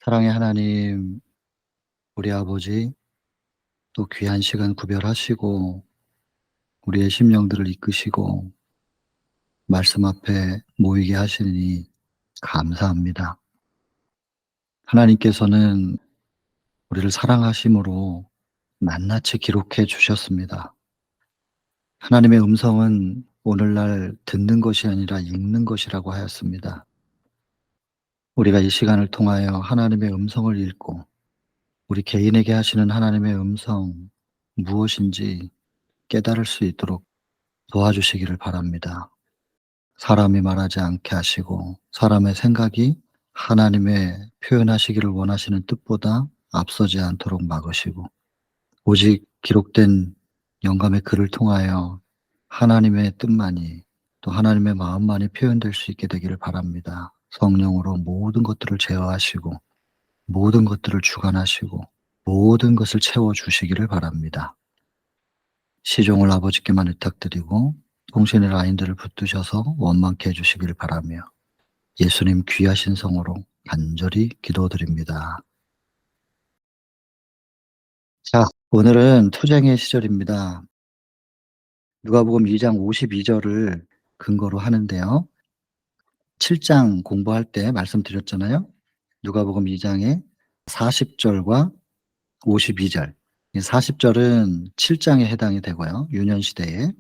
사랑의 하나님, 우리 아버지, 또 귀한 시간 구별하시고 우리의 심령들을 이끄시고 말씀 앞에 모이게 하시니 감사합니다. 하나님께서는 우리를 사랑하심으로 낱낱이 기록해 주셨습니다. 하나님의 음성은 오늘날 듣는 것이 아니라 읽는 것이라고 하였습니다. 우리가 이 시간을 통하여 하나님의 음성을 읽고 우리 개인에게 하시는 하나님의 음성 무엇인지 깨달을 수 있도록 도와주시기를 바랍니다. 사람이 말하지 않게 하시고 사람의 생각이 하나님의 표현하시기를 원하시는 뜻보다 앞서지 않도록 막으시고 오직 기록된 영감의 글을 통하여 하나님의 뜻만이 또 하나님의 마음만이 표현될 수 있게 되기를 바랍니다. 성령으로 모든 것들을 제어하시고 모든 것들을 주관하시고 모든 것을 채워주시기를 바랍니다. 시종을 아버지께만 의탁드리고 통신의 라인들을 붙드셔서 원만케 해주시기를 바라며 예수님 귀하신 성으로 간절히 기도드립니다. 자, 오늘은 투쟁의 시절입니다. 누가복음 2장 52절을 근거로 하는데요. 7장 공부할 때 말씀드렸잖아요. 누가복음 2장의 40절과 52절. 40절은 7장에 해당이 되고요. 유년시대에.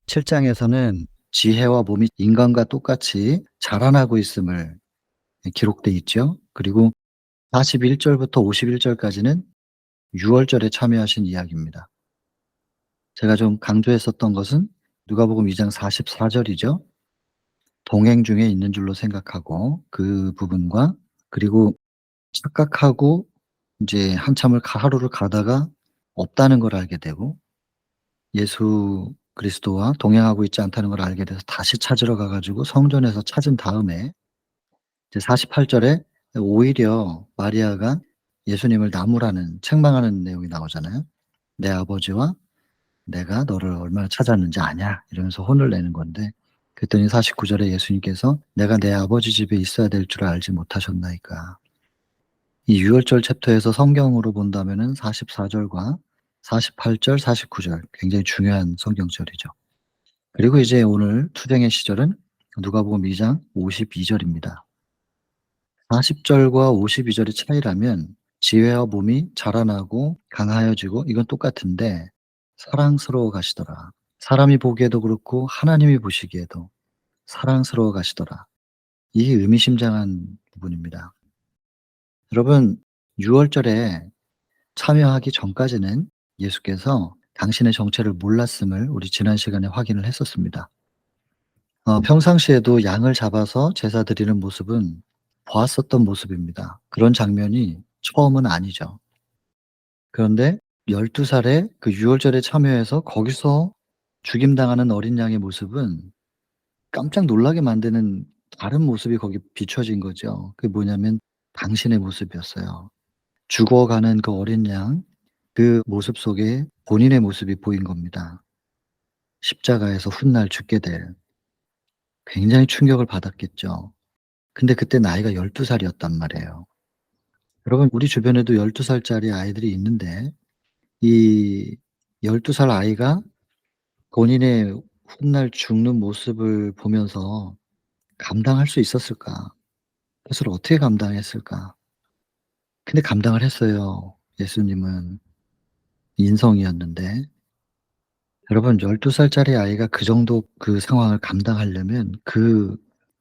7장에서는 지혜와 몸이 인간과 똑같이 자라나고 있음을 기록돼 있죠. 그리고 41절부터 51절까지는 유월절에 참여하신 이야기입니다. 제가 좀 강조했었던 것은 누가복음 2장 44절이죠. 동행 중에 있는 줄로 생각하고 그 부분과 그리고 착각하고 이제 한참을 하루를 가다가 없다는 걸 알게 되고 예수 그리스도와 동행하고 있지 않다는 걸 알게 돼서 다시 찾으러 가 가지고 성전에서 찾은 다음에 이제 48절에 오히려 마리아가 예수님을 나무라는 책망하는 내용이 나오잖아요. "내 아버지와 내가 너를 얼마나 찾았는지 아냐?" 이러면서 혼을 내는 건데 그랬더니 49절에 예수님께서 "내가 내 아버지 집에 있어야 될 줄 알지 못하셨나이까." 이 유월절 챕터에서 성경으로 본다면은 44절과 48절, 49절 굉장히 중요한 성경절이죠. 그리고 이제 오늘 투쟁의 시절은 누가복음 2장 52절입니다. 40절과 52절의 차이라면 지혜와 몸이 자라나고 강하여지고 이건 똑같은데 사랑스러워 가시더라. 사람이 보기에도 그렇고 하나님이 보시기에도 사랑스러워 가시더라. 이 의미심장한 부분입니다. 여러분, 유월절에 참여하기 전까지는 예수께서 당신의 정체를 몰랐음을 우리 지난 시간에 확인을 했었습니다. 평상시에도 양을 잡아서 제사 드리는 모습은 보았었던 모습입니다. 그런 장면이 처음은 아니죠. 그런데 12 살에 그 유월절에 참여해서 거기서 죽임당하는 어린 양의 모습은 깜짝 놀라게 만드는 다른 모습이 거기 비춰진 거죠. 그게 뭐냐면 당신의 모습이었어요. 죽어가는 그 어린 양, 그 모습 속에 본인의 모습이 보인 겁니다. 십자가에서 훗날 죽게 될. 굉장히 충격을 받았겠죠. 근데 그때 나이가 12 살이었단 말이에요. 여러분, 우리 주변에도 12 살짜리 아이들이 있는데 이 12살 아이가 본인의 훗날 죽는 모습을 보면서 감당할 수 있었을까? 그것을 어떻게 감당했을까? 근데 감당을 했어요. 예수님은 인성이었는데. 여러분, 12 살짜리 아이가 그 정도 그 상황을 감당하려면 그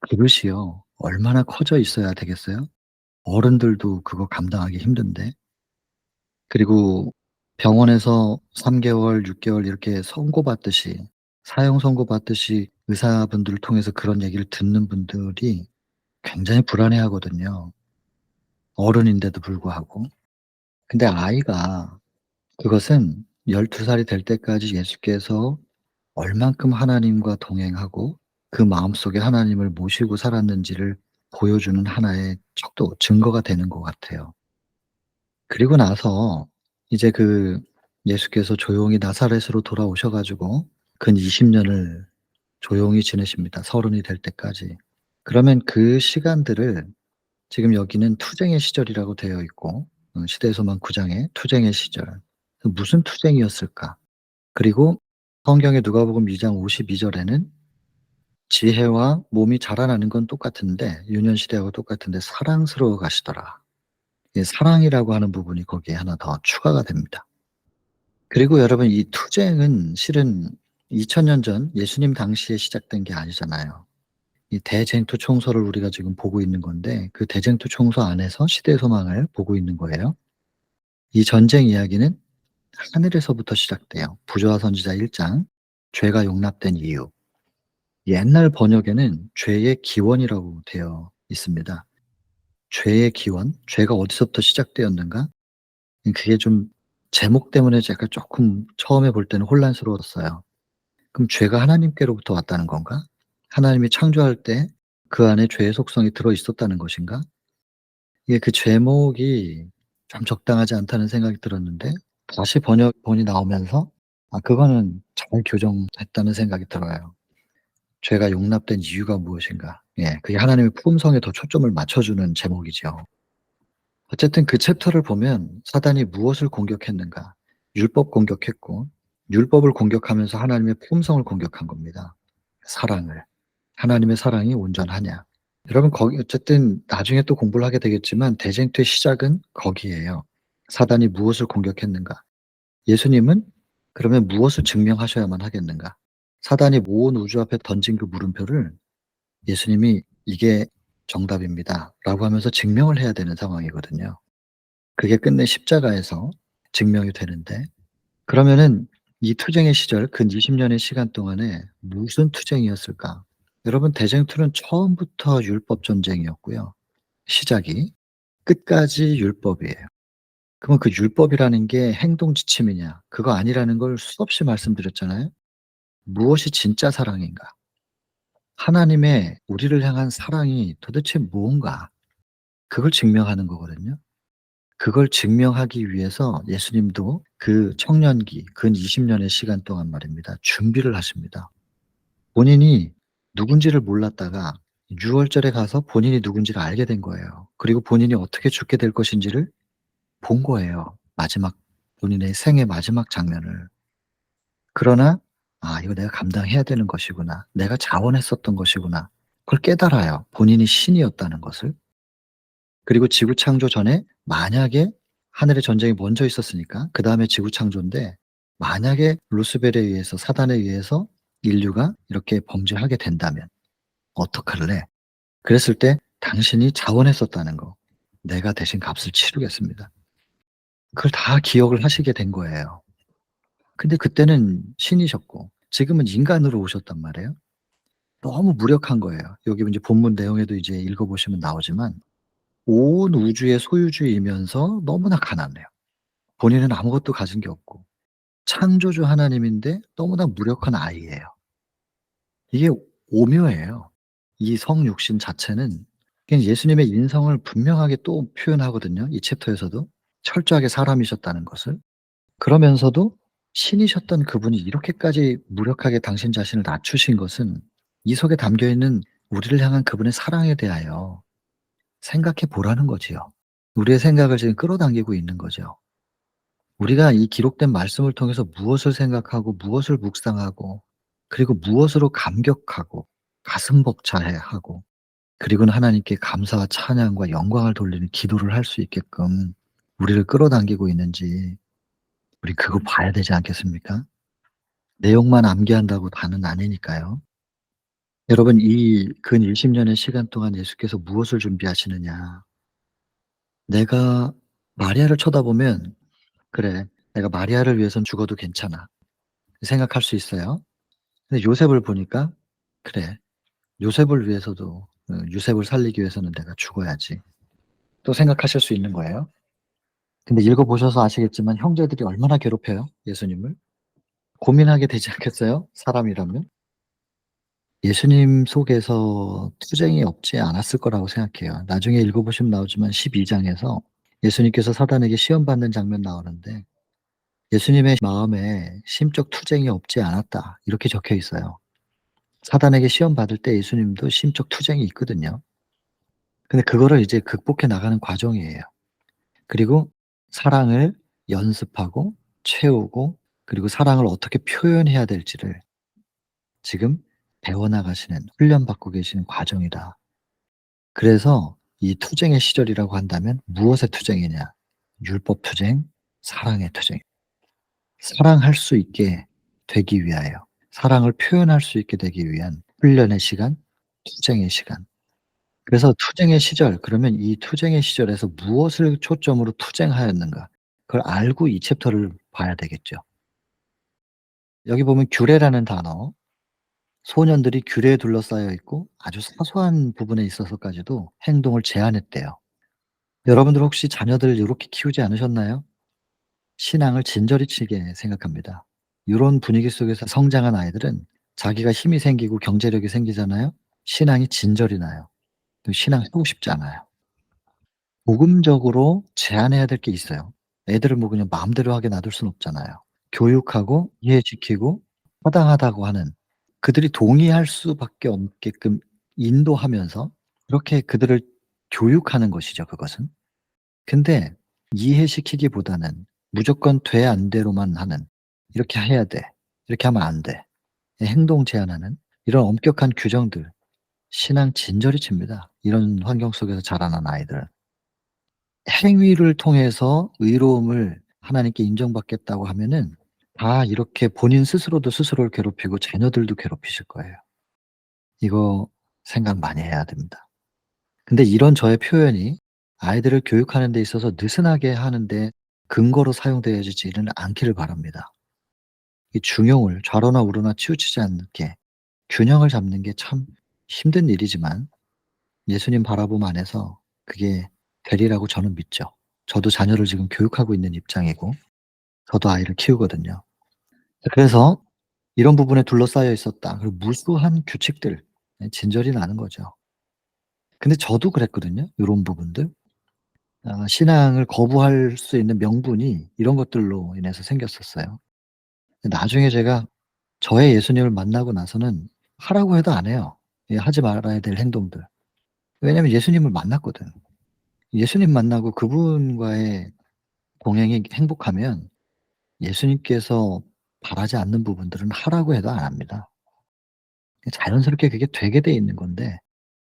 그릇이요 얼마나 커져 있어야 되겠어요? 어른들도 그거 감당하기 힘든데. 그리고 병원에서 3 개월, 6 개월 이렇게 선고받듯이 사형 선고받듯이 의사분들을 통해서 그런 얘기를 듣는 분들이 굉장히 불안해하거든요, 어른인데도 불구하고. 근데 아이가 그것은 12 살이 될 때까지 예수께서 얼만큼 하나님과 동행하고 그 마음속에 하나님을 모시고 살았는지를 보여주는 하나의 척도 증거가 되는 것 같아요. 그리고 나서 이제 그 예수께서 조용히 나사렛으로 돌아오셔 가지고 근 20 년을 조용히 지내십니다, 30이 될 때까지. 그러면 그 시간들을 지금 여기는 투쟁의 시절이라고 되어 있고 시대의 소망 9 장에 투쟁의 시절. 무슨 투쟁이었을까? 그리고 성경의 누가복음 2장 52 절에는 지혜와 몸이 자라나는 건 똑같은데 유년 시대하고 똑같은데 사랑스러워 가시더라. 이 사랑이라고 하는 부분이 거기에 하나 더 추가가 됩니다. 그리고 여러분 이 투쟁은 실은 2000년 전 예수님 당시에 시작된 게 아니잖아요. 이 대쟁투 총서를 우리가 지금 보고 있는 건데 그 대쟁투 총서 안에서 시대의 소망을 보고 있는 거예요. 이 전쟁 이야기는 하늘에서부터 시작돼요. 부조와 선지자 1장 죄가 용납된 이유. 옛날 번역에는 죄의 기원이라고 되어 있습니다. 죄의 기원? 죄가 어디서부터 시작되었는가? 그게 좀 제목 때문에 제가 조금 처음에 볼 때는 혼란스러웠어요. 그럼 죄가 하나님께로부터 왔다는 건가? 하나님이 창조할 때 그 안에 죄의 속성이 들어 있었다는 것인가? 이게 그 제목이 좀 적당하지 않다는 생각이 들었는데 다시 번역본이 나오면서 그거는 잘 교정했다는 생각이 들어요. 죄가 용납된 이유가 무엇인가? 예. 그게 하나님의 품성에 더 초점을 맞춰주는 제목이죠. 어쨌든 그 챕터를 보면 사단이 무엇을 공격했는가? 율법 공격했고 율법을 공격하면서 하나님의 품성을 공격한 겁니다. 사랑을. 하나님의 사랑이 온전하냐? 여러분 거기 어쨌든 나중에 또 공부를 하게 되겠지만 대쟁투의 시작은 거기에요. 사단이 무엇을 공격했는가? 예수님은 그러면 무엇을 증명하셔야만 하겠는가? 사단이 온 우주 앞에 던진 그 물음표를 예수님이 "이게 정답입니다."라고 하면서 증명을 해야 되는 상황이거든요. 그게 끝내 십자가에서 증명이 되는데 그러면은 이 투쟁의 시절 근 20 년의 시간 동안에 무슨 투쟁이었을까? 여러분 대쟁투는 처음부터 율법 전쟁이었고요. 시작이. 끝까지 율법이에요. 그러면 그 율법이라는 게 행동 지침이냐? 그거 아니라는 걸 수없이 말씀드렸잖아요. 무엇이 진짜 사랑인가? 하나님의 우리를 향한 사랑이 도대체 뭔가? 그걸 증명하는 거거든요. 그걸 증명하기 위해서 예수님도 그 청년기 근 20 년의 시간 동안 말입니다. 준비를 하십니다. 본인이 누군지를 몰랐다가 6 월절에 가서 본인이 누군지를 알게 된 거예요. 그리고 본인이 어떻게 죽게 될 것인지를 본 거예요. 마지막 본인의 생의 마지막 장면을. 그러나 '아 이거 내가 감당해야 되는 것이구나. 내가 자원했었던 것이구나.' 그걸 깨달아요. 본인이 신이었다는 것을. 그리고 지구 창조 전에 만약에 하늘의 전쟁이 먼저 있었으니까 그다음에 지구 창조인데 만약에 루스벨에 의해서 사단에 의해서 인류가 이렇게 범죄하게 된다면 어떡할래? 그랬을 때 당신이 자원했었다는 거. 내가 대신 값을 치르겠습니다. 그걸 다 기억을 하시게 된 거예요. 근데 그때는 신이셨고 지금은 인간으로 오셨단 말이에요. 너무 무력한 거예요. 여기 이제 본문 내용에도 이제 읽어 보시면 나오지만 온 우주의 소유주이면서 너무나 가난해요. 본인은 아무것도 가진 게 없고 창조주 하나님인데 너무나 무력한 아이예요. 이게 오묘해요. 이 성육신 자체는 그냥 예수님의 인성을 분명하게 또 표현하거든요, 이 챕터에서도. 철저하게 사람이셨다는 것을. 그러면서도 신이셨던 그분이 이렇게까지 무력하게 당신 자신을 낮추신 것은 이 속에 담겨 있는 우리를 향한 그분의 사랑에 대하여 생각해 보라는 거지요. 우리의 생각을 지금 끌어당기고 있는 거죠. 우리가 이 기록된 말씀을 통해서 무엇을 생각하고 무엇을 묵상하고 그리고 무엇으로 감격하고 가슴 벅차해하고 그리고는 하나님께 감사와 찬양과 영광을 돌리는 기도를 할 수 있게끔 우리를 끌어당기고 있는지 우리 그거 봐야 되지 않겠습니까? 내용만 암기한다고 다는 아니니까요. 여러분 이 근 20 년의 시간 동안 예수께서 무엇을 준비하시느냐. 내가 마리아를 쳐다보면 '그래. 내가 마리아를 위해선 죽어도 괜찮아.' 생각할 수 있어요. 근데 요셉을 보니까 '그래. 요셉을 위해서도 유셉을 살리기 위해서는 내가 죽어야지.' 또 생각하실 수 있는 거예요. 근데 읽어 보셔서 아시겠지만 형제들이 얼마나 괴롭혀요, 예수님을. 고민하게 되지 않겠어요? 사람이라면? 예수님 속에서 투쟁이 없지 않았을 거라고 생각해요. 나중에 읽어 보시면 나오지만 12 장에서 예수님께서 사단에게 시험 받는 장면 나오는데 "예수님의 마음에 심적 투쟁이 없지 않았다." 이렇게 적혀 있어요. 사단에게 시험 받을 때 예수님도 심적 투쟁이 있거든요. 근데 그거를 이제 극복해 나가는 과정이에요. 그리고 사랑을 연습하고 채우고 그리고 사랑을 어떻게 표현해야 될지를 지금 배워나가시는 훈련받고 계시는 과정이다. 그래서 이 투쟁의 시절이라고 한다면 무엇의 투쟁이냐? 율법 투쟁, 사랑의 투쟁. 사랑할 수 있게 되기 위하여, 사랑을 표현할 수 있게 되기 위한 훈련의 시간, 투쟁의 시간. 그래서 투쟁의 시절, 그러면 이 투쟁의 시절에서 무엇을 초점으로 투쟁하였는가? 그걸 알고 이 챕터를 봐야 되겠죠. 여기 보면 규례라는 단어, 소년들이 규례에 둘러싸여 있고 아주 사소한 부분에 있어서까지도 행동을 제한했대요. 여러분들 혹시 자녀들을 요렇게 키우지 않으셨나요? 신앙을 진저리 치게 생각합니다. 요런 분위기 속에서 성장한 아이들은 자기가 힘이 생기고 경제력이 생기잖아요. 신앙이 진절이 나요. 또 신앙 하고 싶지 않아요. 복음적으로 제한해야 될 게 있어요. 애들을 뭐 그냥 마음대로 하게 놔둘 수는 없잖아요. 교육하고 이해시키고 타당하다고 하는, 그들이 동의할 수밖에 없게끔 인도하면서 그렇게 그들을 교육하는 것이죠, 그것은. 근데 이해시키기보다는 무조건 돼 안 돼로만 하는, "이렇게 해야 돼. 이렇게 하면 안 돼." 행동 제한하는 이런 엄격한 규정들, 신앙 진저리 칩니다, 이런 환경 속에서 자라난 아이들은. 행위를 통해서 의로움을 하나님께 인정받겠다고 하면은 다 이렇게 본인 스스로도 스스로를 괴롭히고 자녀들도 괴롭히실 거예요. 이거 생각 많이 해야 됩니다. 근데 이런 저의 표현이 아이들을 교육하는 데 있어서 느슨하게 하는데 근거로 사용되어지지는 않기를 바랍니다. 이 중용을 좌로나 우로나 치우치지 않게 균형을 잡는 게 참 힘든 일이지만 예수님 바라봄 안에서 그게 되리라고 저는 믿죠. 저도 자녀를 지금 교육하고 있는 입장이고 저도 아이를 키우거든요. 그래서 이런 부분에 둘러싸여 있었다. 그리고 무수한 규칙들, 진절이 나는 거죠. 근데 저도 그랬거든요, 요런 부분들. 신앙을 거부할 수 있는 명분이 이런 것들로 인해서 생겼었어요. 근데 나중에 제가 저의 예수님을 만나고 나서는 하라고 해도 안 해요, 하지 말아야 될 행동들. 왜냐하면 예수님을 만났거든. 예수님 만나고 그분과의 동행이 행복하면 예수님께서 바라지 않는 부분들은 하라고 해도 안 합니다. 자연스럽게 그게 되게 돼 있는 건데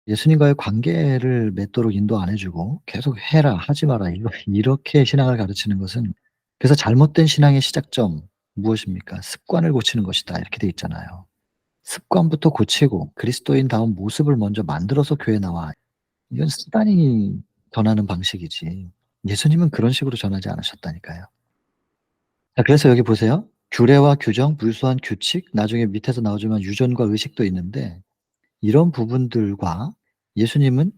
예수님과의 관계를 맺도록 인도 안 해 주고 계속 "해라. 하지 마라." 이렇게 신앙을 가르치는 것은, 그래서 잘못된 신앙의 시작점 무엇입니까? "습관을 고치는 것이다." 이렇게 돼 있잖아요. 습관부터 고치고 그리스도인다운 모습을 먼저 만들어서 교회에 나와. 이건 습관이 전하는 방식이지 예수님은 그런 식으로 전하지 않으셨다니까요. 자, 그래서 여기 보세요. 규례와 규정, 무수한 규칙, 나중에 밑에서 나오지만 유전과 의식도 있는데 이런 부분들과 예수님은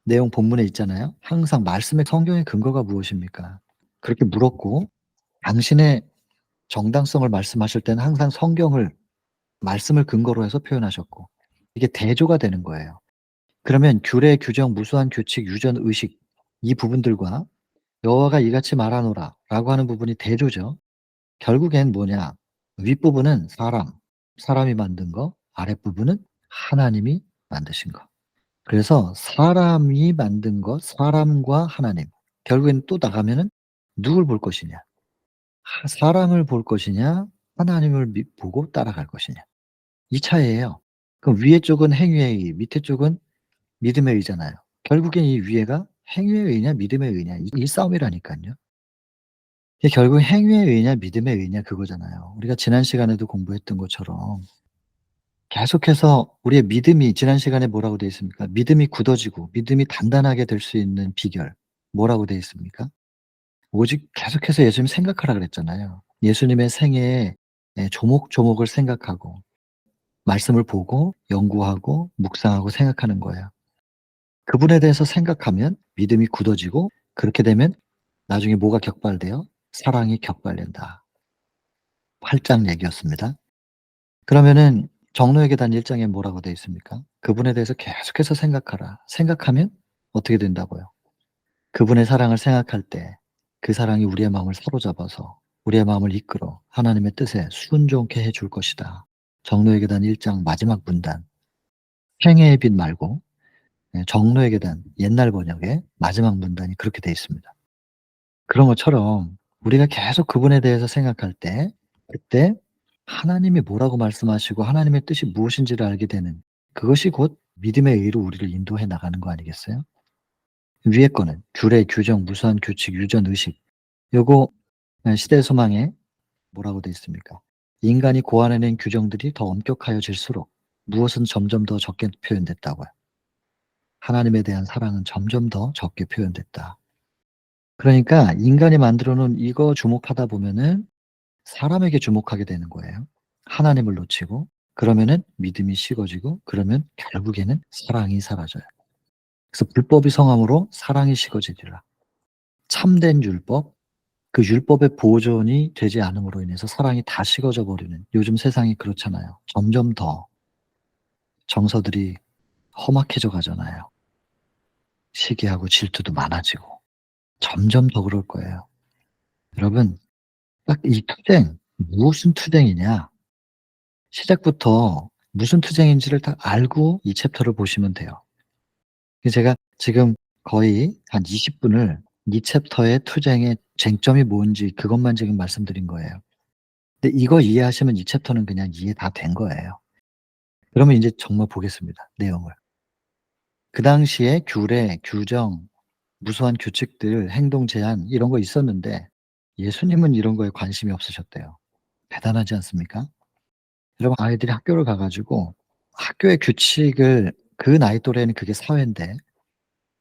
내용 본문에 있잖아요. 항상 말씀의 성경의 근거가 무엇입니까? 그렇게 물었고 당신의 정당성을 말씀하실 때는 항상 성경을, 말씀을 근거로 해서 표현하셨고 이게 대조가 되는 거예요. 그러면 규례, 규정, 무수한 규칙, 유전, 의식, 이 부분들과 "여호와가 이같이 말하노라"라고 하는 부분이 대조죠. 결국엔 뭐냐? 윗부분은 사람이 만든 거, 아랫부분은 하나님이 만드신 거. 그래서 사람이 만든 것, 사람과 하나님. 결국엔 또 나가면은 누굴 볼 것이냐? 사람을 볼 것이냐, 하나님을 보고 따라갈 것이냐. 이 차이예요. 그럼 위에 쪽은 행위의 의, 밑에 쪽은 믿음의 의잖아요. 결국엔 이 위에가 행위의 의냐 믿음의 의냐, 이 싸움이라니깐요. 이게 결국 행위의 의냐 믿음의 의냐 그거잖아요. 우리가 지난 시간에도 공부했던 것처럼 계속해서 우리의 믿음이, 지난 시간에 뭐라고 되어 있습니까? 믿음이 굳어지고 믿음이 단단하게 될 수 있는 비결 뭐라고 되어 있습니까? 오직 계속해서 예수님 생각하라 그랬잖아요. 예수님의 생애에 조목조목을 생각하고 말씀을 보고 연구하고 묵상하고 생각하는 거예요. 그분에 대해서 생각하면 믿음이 굳어지고 그렇게 되면 나중에 뭐가 격발돼요? 사랑이 격발된다. 8장 얘기였습니다. 그러면은 정로의 계단 1 장에 뭐라고 되어 있습니까? 그분에 대해서 계속해서 생각하라. 생각하면 어떻게 된다고요? 그분의 사랑을 생각할 때 그 사랑이 우리의 마음을 사로잡아서 우리의 마음을 이끌어 하나님의 뜻에 순종케 해줄 것이다. 정로의 계단 1장 마지막 문단. 행해의 빛 말고 예, 정로의 계단 옛날 번역에 마지막 문단이 그렇게 돼 있습니다. 그런 것처럼 우리가 계속 그분에 대해서 생각할 때 그때 하나님이 뭐라고 말씀하시고 하나님의 뜻이 무엇인지를 알게 되는 그것이 곧 믿음의 의로 우리를 인도해 나가는 거 아니겠어요? 위에 거는 규례, 규정, 무수한 규칙, 유전, 의식 요거 시대 소망에 뭐라고 돼 있습니까? 인간이 고안해낸 규정들이 더 엄격하여질수록 무엇은 점점 더 적게 표현됐다고요. 하나님에 대한 사랑은 점점 더 적게 표현됐다. 그러니까 인간이 만들어 놓은 이거 주목하다 보면은 사람에게 주목하게 되는 거예요. 하나님을 놓치고 그러면은 믿음이 식어지고 그러면 결국에는 사랑이 사라져요. 그래서 불법이 성함으로 사랑이 식어지리라. 참된 율법, 그 율법의 보존이 되지 않음으로 인해서 사랑이 다 식어져 버리는 요즘 세상이 그렇잖아요. 점점 더 정서들이 험악해져 가잖아요. 시기하고 질투도 많아지고 점점 더 그럴 거예요. 여러분 딱 이 투쟁, 무슨 투쟁이냐 시작부터 무슨 투쟁인지를 딱 알고 이 챕터를 보시면 돼요. 제가 지금 거의 한 20 분을 이 챕터의 투쟁의 쟁점이 뭔지 그것만 지금 말씀드린 거예요. 근데 이거 이해하시면 이 챕터는 그냥 이해 다 된 거예요. 그러면 인제 정말 보겠습니다, 내용을. 그 당시에 규례, 규정, 무수한 규칙들, 행동 제한 이런 거 있었는데 예수님은 이런 거에 관심이 없으셨대요. 대단하지 않습니까? 여러분 아이들이 학교를 가 가지고 학교의 규칙을 그 나이 또래는 그게 사회인데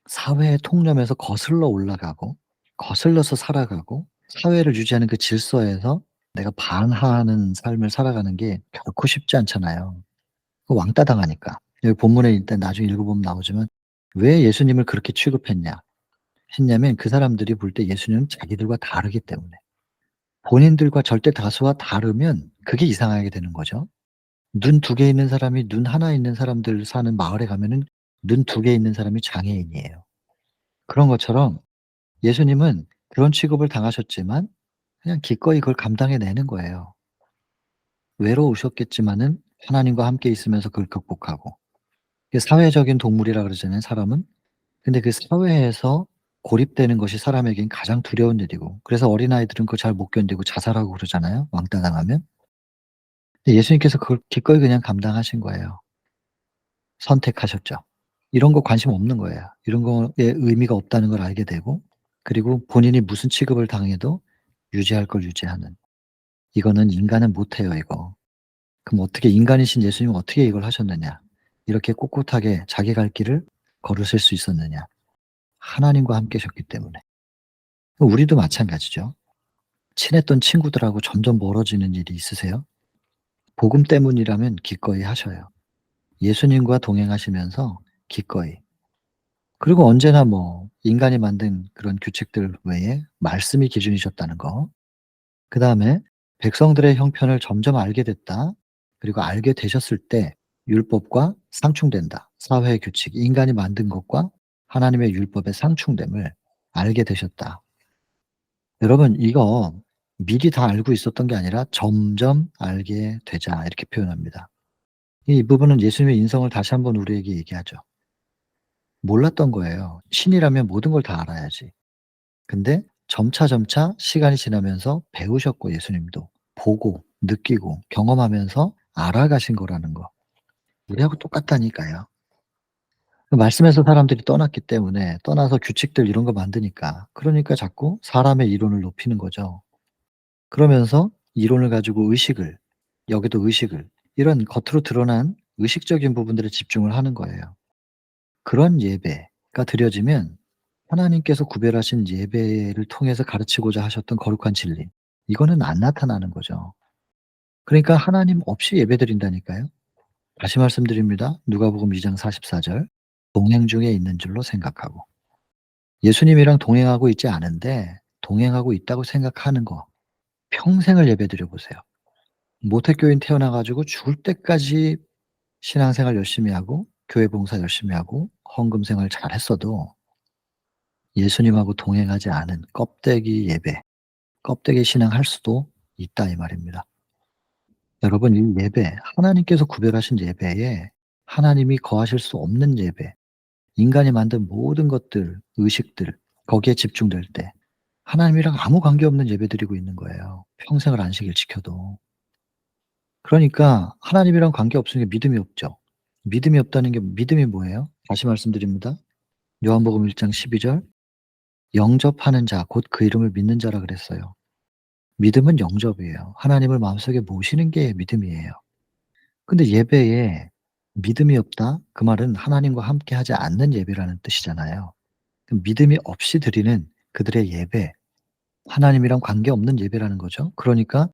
사회의 통념에서 거슬러 올라가고 거슬러서 살아가고 사회를 유지하는 그 질서에서 내가 반하는 삶을 살아가는 게 결코 쉽지 않잖아요. 그 왕따 당하니까. 여기 본문에 일단 나중에 읽어보면 나오지만 왜 예수님을 그렇게 취급했냐 했냐면 그 사람들이 볼 때 예수님은 자기들과 다르기 때문에. 본인들과 절대 다수와 다르면 그게 이상하게 되는 거죠. 눈 두 개 있는 사람이 눈 하나 있는 사람들 사는 마을에 가면은 눈 두 개 있는 사람이 장애인이에요. 그런 것처럼 예수님은 그런 취급을 당하셨지만 그냥 기꺼이 그걸 감당해 내는 거예요. 외로우셨겠지만은 하나님과 함께 있으면서 그걸 극복하고. 이게 사회적인 동물이라 그러잖아요, 사람은. 근데 그 사회에서 고립되는 것이 사람에겐 가장 두려운 일이고 그래서 어린아이들은 그걸 잘 못 견디고 자살하고 그러잖아요, 왕따 당하면. 근데 예수님께서 그걸 기꺼이 그냥 감당하신 거예요. 선택하셨죠. 이런 거 관심 없는 거예요. 이런 거에 의미가 없다는 걸 알게 되고 그리고 본인이 무슨 취급을 당해도 유지할 걸 유지하는. 이거는 인간은 못 해요, 이거. 그럼 어떻게 인간이신 예수님은 어떻게 이걸 하셨느냐? 이렇게 꼿꼿하게 자기 갈 길을 걸으실 수 있었느냐? 하나님과 함께 하셨기 때문에. 우리도 마찬가지죠. 친했던 친구들하고 점점 멀어지는 일이 있으세요? 복음 때문이라면 기꺼이 하셔요. 예수님과 동행하시면서 기꺼이. 그리고 언제나 뭐 인간이 만든 그런 규칙들 외에 말씀이 기준이셨다는 거. 그다음에 백성들의 형편을 점점 알게 됐다. 그리고 알게 되셨을 때 율법과 상충된다. 사회의 규칙, 인간이 만든 것과 하나님의 율법의 상충됨을 알게 되셨다. 여러분 이거 미리 다 알고 있었던 게 아니라 점점 알게 되자 이렇게 표현합니다. 이 부분은 예수님의 인성을 다시 한번 우리에게 얘기하죠. 몰랐던 거예요. 신이라면 모든 걸 다 알아야지. 근데 점차 시간이 지나면서 배우셨고 예수님도 보고 느끼고 경험하면서 알아가신 거라는 거. 우리하고 똑같다니까요. 그 말씀에서 사람들이 떠났기 때문에 떠나서 규칙들 이런 거 만드니까 그러니까 자꾸 사람의 이론을 높이는 거죠. 그러면서 이론을 가지고 의식을 여기도 의식을 이런 겉으로 드러난 의식적인 부분들에 집중을 하는 거예요. 그런 예배가 드려지면 하나님께서 구별하신 예배를 통해서 가르치고자 하셨던 거룩한 진리 이거는 안 나타나는 거죠. 그러니까 하나님 없이 예배드린다니까요. 다시 말씀드립니다. 누가복음 2장 44 절. 동행 중에 있는 줄로 생각하고. 예수님이랑 동행하고 있지 않은데 동행하고 있다고 생각하는 거 평생을 예배드려 보세요. 모태교인 태어나 가지고 죽을 때까지 신앙생활 열심히 하고 교회 봉사 열심히 하고 헌금 생활 잘했어도 예수님하고 동행하지 않은 껍데기 예배, 껍데기 신앙할 수도 있다 이 말입니다. 여러분 이 예배 하나님께서 구별하신 예배에 하나님이 거하실 수 없는 예배 인간이 만든 모든 것들, 의식들 거기에 집중될 때 하나님이랑 아무 관계없는 예배드리고 있는 거예요, 평생을 안식일 지켜도. 그러니까 하나님이랑 관계없으니까 믿음이 없죠. 믿음이 없다는 게 믿음이 뭐예요? 다시 말씀드립니다. 요한복음 1장 12 절 "영접하는 자 곧 그 이름을 믿는 자라." 그랬어요. 믿음은 영접이에요. 하나님을 마음속에 모시는 게 믿음이에요. 근데 예배에 믿음이 없다? 그 말은 하나님과 함께하지 않는 예배라는 뜻이잖아요. 그럼 믿음이 없이 드리는 그들의 예배, 하나님이랑 관계없는 예배라는 거죠. 그러니까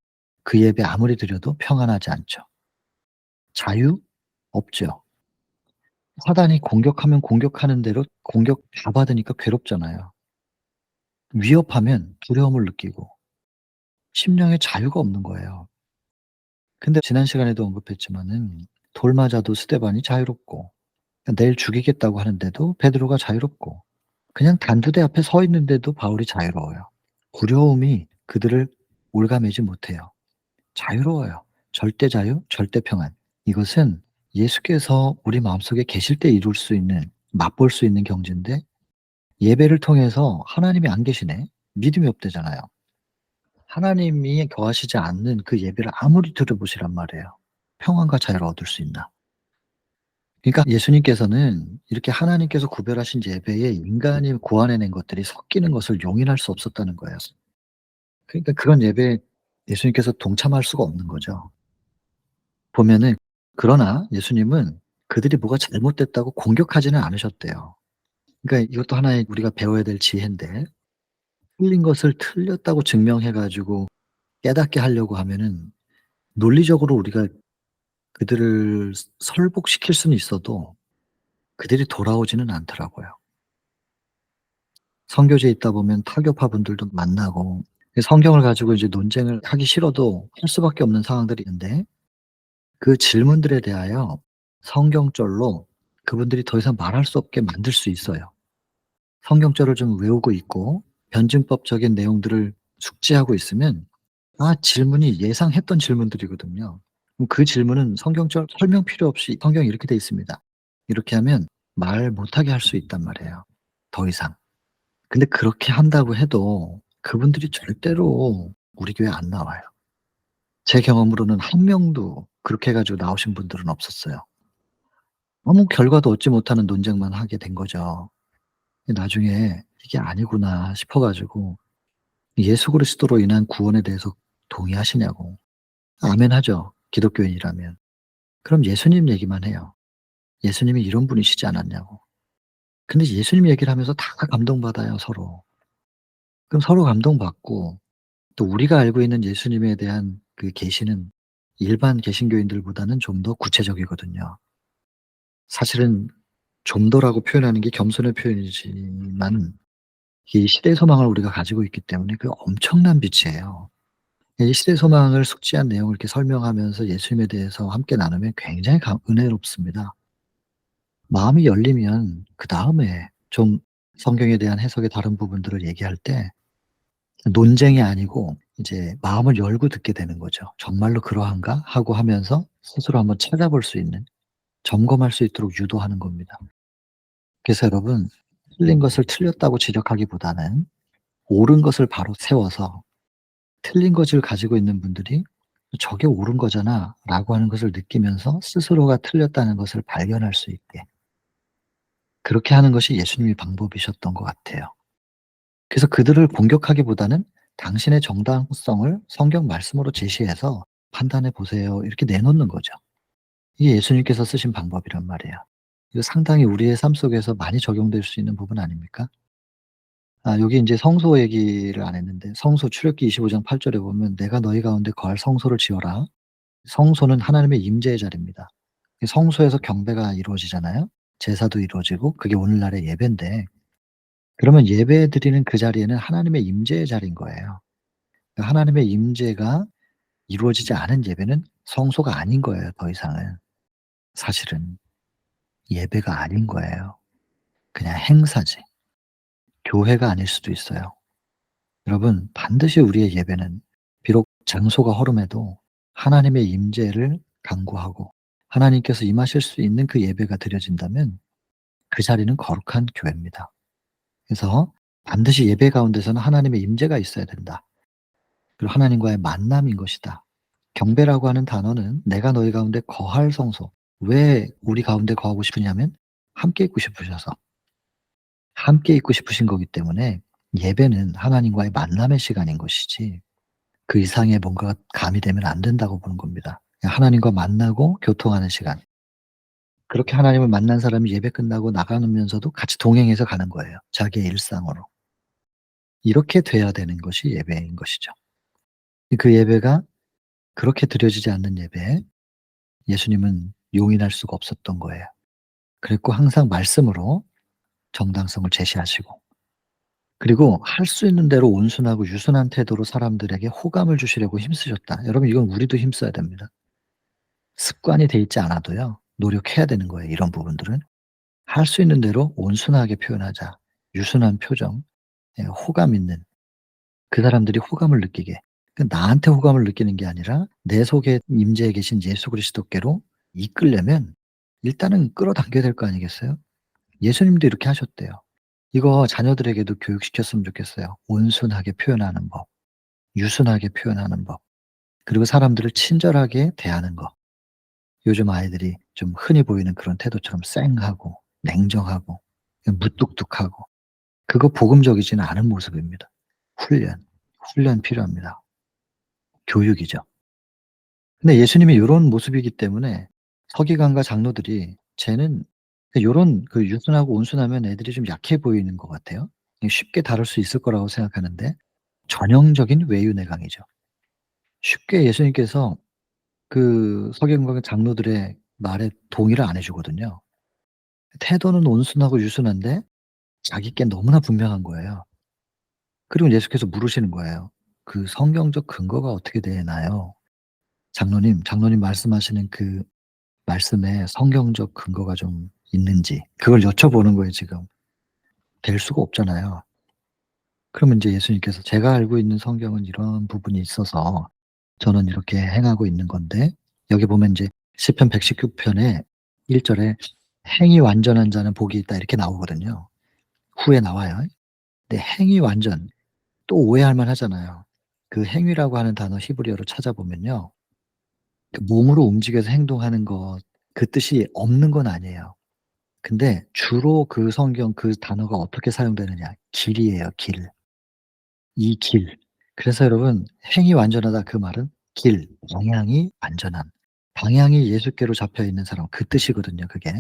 그 예배 아무리 드려도 평안하지 않죠. 자유? 없죠. 사단이 공격하면 공격하는 대로 공격 다 받으니까 괴롭잖아요. 위협하면 두려움을 느끼고 심령의 자유가 없는 거예요. 근데 지난 시간에도 언급했지만은 돌 맞아도 스데반이 자유롭고 내일 죽이겠다고 하는데도 베드로가 자유롭고 그냥 단두대 앞에 서 있는데도 바울이 자유로워요. 두려움이 그들을 올가매지 못해요. 자유로워요. 절대 자유, 절대 평안. 이것은 예수께서 우리 마음속에 계실 때 이룰 수 있는, 맛볼 수 있는 경지인데 예배를 통해서 '하나님이 안 계시네.' 믿음이 없대잖아요. 하나님이 거하시지 않는 그 예배를 아무리 들어보시란 말이에요. 평안과 자유를 얻을 수 있나. 그러니까 예수님께서는 이렇게 하나님께서 구별하신 예배에 인간이 고안해낸 것들이 섞이는 것을 용인할 수 없었다는 거예요. 그러니까 그런 예배에 예수님께서 동참할 수가 없는 거죠. 보면은 그러나 예수님은 그들이 뭐가 잘못됐다고 공격하지는 않으셨대요. 그러니까 이것도 하나의 우리가 배워야 될 지혜인데 틀린 것을 틀렸다고 증명해 가지고 깨닫게 하려고 하면은 논리적으로 우리가 그들을 설복시킬 수는 있어도 그들이 돌아오지는 않더라고요. 선교지에 있다 보면 타교파 분들도 만나고 성경을 가지고 이제 논쟁을 하기 싫어도 할 수밖에 없는 상황들이 있는데 그 질문들에 대하여 성경절로 그분들이 더 이상 말할 수 없게 만들 수 있어요. 성경절을 좀 외우고 있고 변증법적인 내용들을 숙지하고 있으면 질문이 예상했던 질문들이거든요. 그럼 그 질문은 성경절 설명 필요 없이 성경이 이렇게 돼 있습니다. 이렇게 하면 말 못하게 할 수 있단 말이에요, 더 이상. 근데 그렇게 한다고 해도 그분들이 절대로 우리 교회 안 나와요. 제 경험으로는 한 명도 그렇게 해 가지고 나오신 분들은 없었어요. 아무 결과도 얻지 못하는 논쟁만 하게 된 거죠. 나중에 '이게 아니구나.' 싶어 가지고 예수 그리스도로 인한 구원에 대해서 동의하시냐고. 아멘하죠, 기독교인이라면. 그럼 예수님 얘기만 해요. 예수님이 이런 분이시지 않았냐고. 근데 예수님 얘기를 하면서 다 감동받아요, 서로. 그럼 서로 감동받고 또 우리가 알고 있는 예수님에 대한 그 계시는 일반 개신교인들보다는 좀 더 구체적이거든요. 사실은 좀 더라고 표현하는 게 겸손의 표현이지만 이 시대 소망을 우리가 가지고 있기 때문에 그 엄청난 빛이에요. 이 시대 소망을 숙지한 내용을 이렇게 설명하면서 예수님에 대해서 함께 나누면 굉장히 은혜롭습니다. 마음이 열리면 그다음에 좀 성경에 대한 해석의 다른 부분들을 얘기할 때 논쟁이 아니고 이제 마음을 열고 듣게 되는 거죠. '정말로 그러한가?' 하고 하면서 스스로 한번 찾아볼 수 있는, 점검할 수 있도록 유도하는 겁니다. 그래서 여러분 틀린 것을 틀렸다고 지적하기보다는 옳은 것을 바로 세워서 틀린 것을 가지고 있는 분들이 '저게 옳은 거잖아.'라고 하는 것을 느끼면서 스스로가 틀렸다는 것을 발견할 수 있게 그렇게 하는 것이 예수님의 방법이셨던 것 같아요. 그래서 그들을 공격하기보다는 당신의 정당성을 성경 말씀으로 제시해서 "판단해 보세요." 이렇게 내놓는 거죠. 이게 예수님께서 쓰신 방법이란 말이에요. 이거 상당히 우리의 삶 속에서 많이 적용될 수 있는 부분 아닙니까? 여기 인제 성소 얘기를 안 했는데 성소 출애굽기 25장 8 절에 보면 "내가 너희 가운데 거할 성소를 지어라." 성소는 하나님의 임재의 자리입니다. 이 성소에서 경배가 이루어지잖아요. 제사도 이루어지고 그게 오늘날의 예배인데 그러면 예배드리는 그 자리에는 하나님의 임재의 자리인 거예요. 그러니까 하나님의 임재가 이루어지지 않은 예배는 성소가 아닌 거예요, 더 이상은. 사실은 예배가 아닌 거예요. 그냥 행사지. 교회가 아닐 수도 있어요. 여러분 반드시 우리의 예배는 비록 장소가 허름해도 하나님의 임재를 강구하고 하나님께서 임하실 수 있는 그 예배가 드려진다면 그 자리는 거룩한 교회입니다. 그래서 반드시 예배 가운데서는 하나님의 임재가 있어야 된다. 그리고 하나님과의 만남인 것이다. 경배라고 하는 단어는 내가 너희 가운데 거할 성소. 왜 우리 가운데 거하고 싶으냐면 함께 있고 싶으셔서. 함께 있고 싶으신 거기 때문에 예배는 하나님과의 만남의 시간인 것이지 그 이상의 뭔가가 가미되면 안 된다고 보는 겁니다. 그냥 하나님과 만나고 교통하는 시간. 그렇게 하나님을 만난 사람이 예배 끝나고 나가면서도 같이 동행해서 가는 거예요, 자기의 일상으로. 이렇게 돼야 되는 것이 예배인 것이죠. 그 예배가 그렇게 드려지지 않는 예배에 예수님은 용인할 수가 없었던 거예요. 그랬고 항상 말씀으로 정당성을 제시하시고 그리고 할 수 있는 대로 온순하고 유순한 태도로 사람들에게 호감을 주시려고 힘쓰셨다. 여러분 이건 우리도 힘써야 됩니다. 습관이 돼 있지 않아도요. 노력해야 되는 거예요, 이런 부분들은. 할 수 있는 대로 온순하게 표현하자. 유순한 표정, 예 호감 있는 그 사람들이 호감을 느끼게. 그 나한테 호감을 느끼는 게 아니라 내 속에 임재해 계신 예수 그리스도께로 이끌려면 일단은 끌어당겨야 될 거 아니겠어요? 예수님도 이렇게 하셨대요. 이거 자녀들에게도 교육시켰으면 좋겠어요. 온순하게 표현하는 법, 유순하게 표현하는 법, 그리고 사람들을 친절하게 대하는 것. 요즘 아이들이 좀 흔히 보이는 그런 태도처럼 쌩하고 냉정하고 무뚝뚝하고 그거 복음적이지는 않은 모습입니다. 훈련, 훈련 필요합니다. 교육이죠. 근데 예수님이 요런 모습이기 때문에 서기관과 장로들이 쟤는 요런 그 유순하고 온순하면 애들이 좀 약해 보이는 것 같아요. 쉽게 다룰 수 있을 거라고 생각하는데 전형적인 외유내강이죠. 쉽게 예수님께서 그 서기관과 장로들의 말에 동의를 안 해 주거든요. 태도는 온순하고 유순한데 자기께 너무나 분명한 거예요. 그리고 예수께서 물으시는 거예요. "그 성경적 근거가 어떻게 되나요?" 장로님 말씀하시는 그 말씀에 성경적 근거가 좀 있는지 그걸 여쭤보는 거예요 지금. 될 수가 없잖아요. 그러면 인제 예수님께서 "제가 알고 있는 성경은 이런 부분이 있어서 저는 이렇게 행하고 있는 건데." 여기 보면 인제 시편 119 편에 1 절에 "행이 완전한 자는 복이 있다." 이렇게 나오거든요. 후에 나와요. 근데 행이 완전 또 오해할 만하잖아요. 그 행위라고 하는 단어 히브리어로 찾아보면요. 그 몸으로 움직여서 행동하는 것 그 뜻이 없는 건 아니에요. 근데 주로 그 성경 그 단어가 어떻게 사용되느냐. 길이에요, 길. 이 길. 그래서 여러분 행이 완전하다 그 말은 길, 방향이 완전함. 방향이 예수께로 잡혀 있는 사람 그 뜻이거든요, 그게.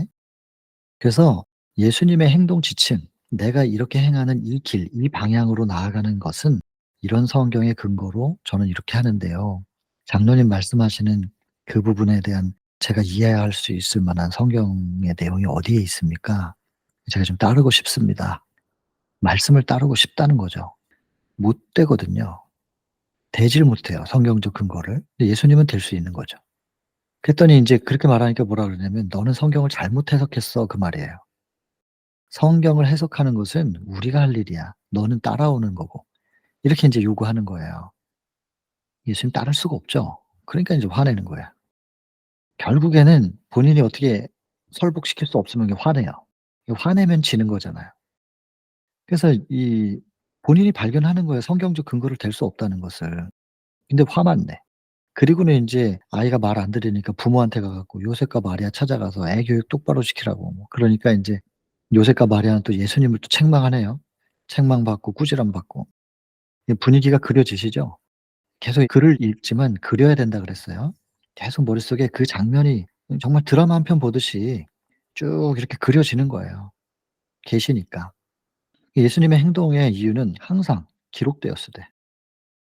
그래서 예수님의 행동 지침, 내가 이렇게 행하는 이 길, 이 방향으로 나아가는 것은 이런 성경의 근거로 저는 이렇게 하는데요. 장로님 말씀하시는 그 부분에 대한 제가 이해할 수 있을 만한 성경의 내용이 어디에 있습니까? 제가 좀 따르고 싶습니다. 말씀을 따르고 싶다는 거죠. 못 되거든요. 되질 못해요, 성경적 근거를. 근데 예수님은 될 수 있는 거죠. 그랬더니 인제 그렇게 말하니까 뭐라 그러냐면 "너는 성경을 잘못 해석했어." 그 말이에요. 성경을 해석하는 것은 우리가 할 일이야. 너는 따라오는 거고. 이렇게 인제 요구하는 거예요. 예수님 따를 수가 없죠. 그러니까 인제 화내는 거예요. 결국에는 본인이 어떻게 설득시킬 수 없으면 이게 화내요. 화내면 지는 거잖아요. 그래서 이 본인이 발견하는 거예요, 성경적 근거를 댈 수 없다는 것을. 근데 화만 내. 그리고는 인제 아이가 말 안 들으니까 부모한테 가 갖고 요셉과 마리아 찾아가서 애 교육 똑바로 시키라고 뭐 그러니까 인제 요셉과 마리아는 또 예수님을 또 책망하네요. 책망받고 꾸지람 받고. 이 분위기가 그려지시죠? 계속 글을 읽지만 그려야 된다 그랬어요. 계속 머릿속에 그 장면이 정말 드라마 한 편 보듯이 쭉 이렇게 그려지는 거예요, 계시니까. 예수님의 행동의 이유는 항상 기록되었으되.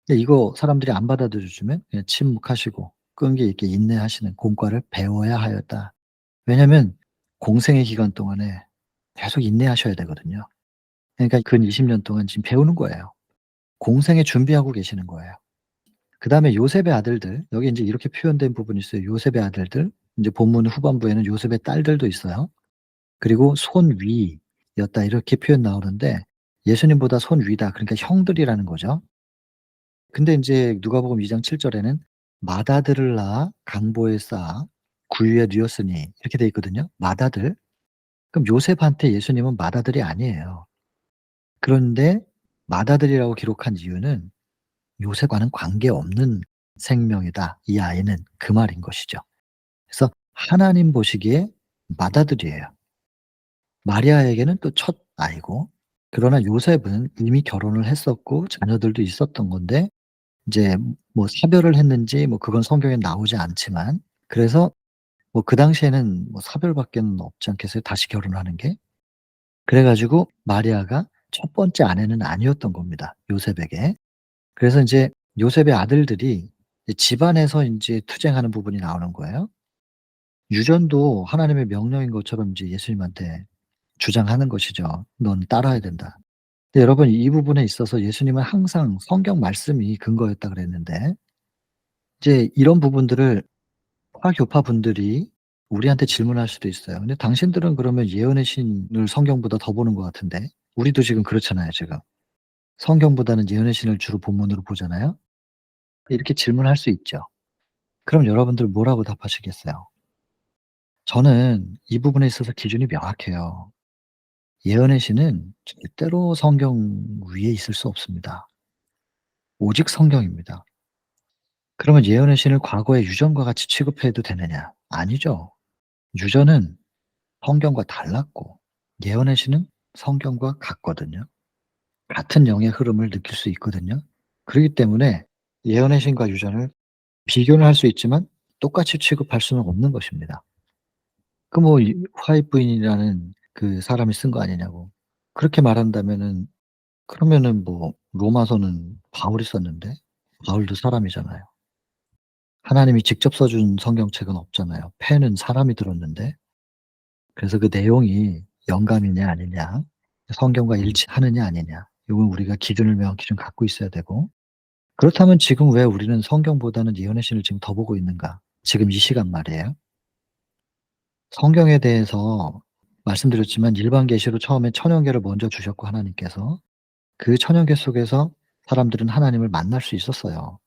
근데 이거 사람들이 안 받아들여 주면 그냥 침묵하시고 끈기 있게 인내하시는 공과를 배워야 하였다. 왜냐면 공생의 기간 동안에 계속 인내하셔야 되거든요. 그러니까 근 20년 동안 지금 배우는 거예요. 공생에 준비하고 계시는 거예요. 그다음에 요셉의 아들들 여기 인제 이렇게 표현된 부분이 있어요. 요셉의 아들들 인제 본문 후반부에는 요셉의 딸들도 있어요. 그리고 손위였다 이렇게 표현 나오는데 예수님보다 손위다 그러니까 형들이라는 거죠. 근데 인제 누가복음 2장 7 절에는 맏아들을 낳아 강보에 쌓아 구유에 누였으니 이렇게 돼 있거든요. 맏아들. 그럼 요셉한테 예수님은 맏아들이 아니에요. 그런데 맏아들이라고 기록한 이유는 요셉과는 관계없는 생명이다. 이 아이는 그 말인 것이죠. 그래서 하나님 보시기에 맏아들이에요. 마리아에게는 또 첫 아이고, 그러나 요셉은 이미 결혼을 했었고 자녀들도 있었던 건데 인제 뭐 사별을 했는지 뭐 그건 성경에 나오지 않지만, 그래서 뭐 그 당시에는 뭐 사별밖에는 없지 않겠어요, 다시 결혼하는 게? 그래 가지고 마리아가 첫 번째 아내는 아니었던 겁니다, 요셉에게. 그래서 인제 요셉의 아들들이 이제 집안에서 인제 투쟁하는 부분이 나오는 거예요. 유전도 하나님의 명령인 것처럼 이제 예수님한테 주장하는 것이죠. "넌 따라야 된다." 근데 여러분, 이 부분에 있어서 예수님은 항상 성경 말씀이 근거였다 그랬는데, 이제 이런 부분들을 화교파 분들이 우리한테 질문할 수도 있어요. "근데 당신들은 그러면 예언의 신을 성경보다 더 보는 것 같은데?" 우리도 지금 그렇잖아요, 지금. 성경보다는 예언의 신을 주로 본문으로 보잖아요. 이렇게 질문할 수 있죠. 그럼 여러분들 뭐라고 답하시겠어요? 저는 이 부분에 있어서 기준이 명확해요. 예언의 신은 절대로 성경 위에 있을 수 없습니다. 오직 성경입니다. 그러면 예언의 신을 과거의 유전과 같이 취급해도 되느냐? 아니죠. 유전은 성경과 달랐고 예언의 신은 성경과 같거든요. 같은 영의 흐름을 느낄 수 있거든요. 그러기 때문에 예언의 신과 유전을 비교는 할 수 있지만 똑같이 취급할 수는 없는 것입니다. 그 뭐 이 화이트 부인이라는 그 사람이 쓴 거 아니냐고. 그렇게 말한다면은, 그러면은 뭐 로마서는 바울이 썼는데 바울도 사람이잖아요. 하나님이 직접 써준 성경책은 없잖아요. 펜은 사람이 들었는데. 그래서 그 내용이 영감이냐 아니냐, 성경과 일치하느냐 아니냐, 요건 우리가 기준을 명확히 좀 갖고 있어야 되고, 그렇다면 지금 왜 우리는 성경보다는 예언의 신을 지금 더 보고 있는가? 지금 이 시간 말이에요. 성경에 대해서 말씀드렸지만 일반 계시로 처음에 천연계를 먼저 주셨고 하나님께서, 그 천연계 속에서 사람들은 하나님을 만날 수 있었어요.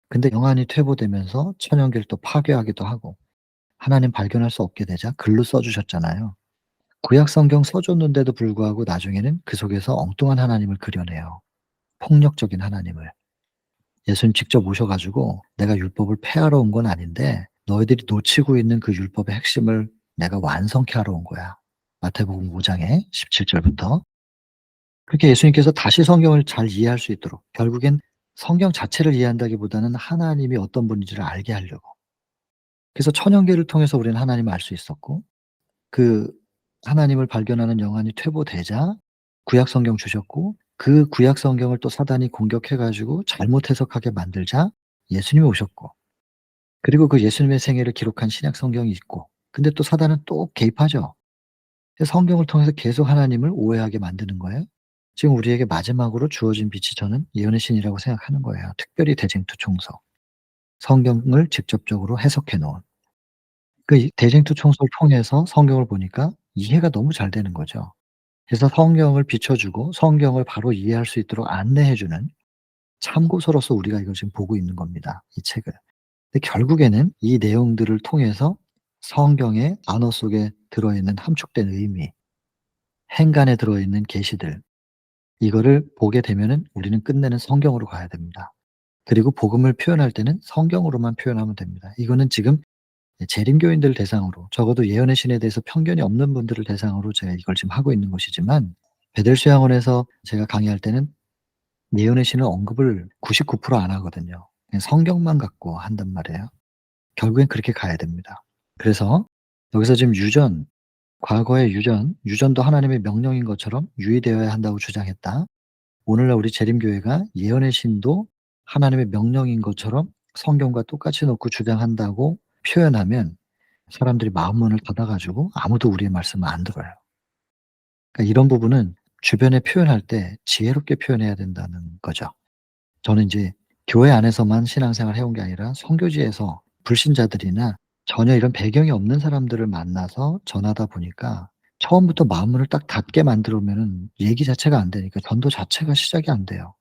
근데 영안이 퇴보되면서 천연계를 또 파괴하기도 하고 하나님 발견할 수 없게 되자 글로 써 주셨잖아요. 구약 성경 써 줬는데도 불구하고 나중에는 그 속에서 엉뚱한 하나님을 그려내요. 폭력적인 하나님을. 예수님 직접 오셔 가지고 "내가 율법을 폐하러 온 건 아닌데 너희들이 놓치고 있는 그 율법의 핵심을 내가 완성케 하러 온 거야." 마태복음 5 장에 17 절부터. 그렇게 예수님께서 다시 성경을 잘 이해할 수 있도록, 결국엔 성경 자체를 이해한다기보다는 하나님이 어떤 분인지를 알게 하려고. 그래서 천연계를 통해서 우리는 하나님을 알 수 있었고, 그 하나님을 발견하는 영안이 퇴보되자 구약 성경 주셨고, 그 구약 성경을 또 사단이 공격해 가지고 잘못 해석하게 만들자 예수님이 오셨고, 그리고 그 예수님의 생애를 기록한 신약 성경이 있고, 근데 또 사단은 또 개입하죠. 그래서 성경을 통해서 계속 하나님을 오해하게 만드는 거예요. 지금 우리에게 마지막으로 주어진 빛이 저는 예언의 신이라고 생각하는 거예요. 특별히 대쟁투 총서. 성경을 직접적으로 해석해 놓은. 그 이 대쟁투 총서를 통해서 성경을 보니까 이해가 너무 잘 되는 거죠. 그래서 성경을 비춰 주고 성경을 바로 이해할 수 있도록 안내해 주는 참고서로서 우리가 이걸 지금 보고 있는 겁니다, 이 책을. 근데 결국에는 이 내용들을 통해서 성경의 단어 속에 들어있는 함축된 의미, 행간에 들어있는 계시들, 이거를 보게 되면은 우리는 끝내는 성경으로 가야 됩니다. 그리고 복음을 표현할 때는 성경으로만 표현하면 됩니다. 이거는 지금 재림교인들 대상으로, 적어도 예언의 신에 대해서 편견이 없는 분들을 대상으로 제가 이걸 지금 하고 있는 것이지만, 베델 수양원에서 제가 강의할 때는 예언의 신을 언급을 99%안 하거든요. 그냥 성경만 갖고 한단 말이에요. 결국엔 그렇게 가야 됩니다. 그래서 여기서 지금 유전, 과거의 유전도 하나님의 명령인 것처럼 유의되어야 한다고 주장했다. 오늘날 우리 재림교회가 예언의 신도 하나님의 명령인 것처럼 성경과 똑같이 놓고 주장한다고 표현하면 사람들이 마음문을 닫아 가지고 아무도 우리의 말씀을 안 들어요. 그러니까 이런 부분은 주변에 표현할 때 지혜롭게 표현해야 된다는 거죠. 저는 인제 교회 안에서만 신앙생활을 해온 게 아니라 선교지에서 불신자들이나 전혀 이런 배경이 없는 사람들을 만나서 전하다 보니까 처음부터 마음문을 딱 닫게 만들어 놓으면은 얘기 자체가 안 되니까 전도 자체가 시작이 안 돼요.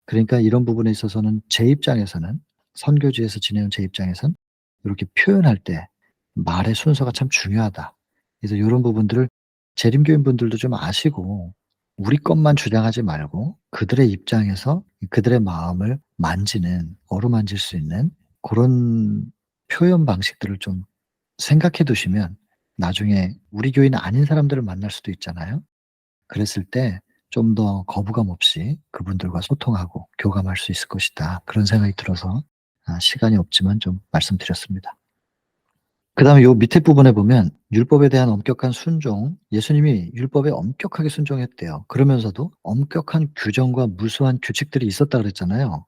그러니까 이런 부분에 있어서는 제 입장에서는, 선교지에서 지내온 제 입장에선 이렇게 표현할 때 말의 순서가 참 중요하다. 그래서 요런 부분들을 재림교인분들도 좀 아시고 우리 것만 주장하지 말고 그들의 입장에서 그들의 마음을 만지는 어루만질 수 있는 고런 표현 방식들을 좀 생각해 두시면 나중에 우리 교인 아닌 사람들을 만날 수도 있잖아요. 그랬을 때 좀 더 거부감 없이 그분들과 소통하고 교감할 수 있을 것이다. 그런 생각이 들어서 시간이 없지만 좀 말씀드렸습니다. 그다음에 요 밑에 부분에 보면 율법에 대한 엄격한 순종, 예수님이 율법에 엄격하게 순종했대요. 그러면서도 엄격한 규정과 무수한 규칙들이 있었다 그랬잖아요.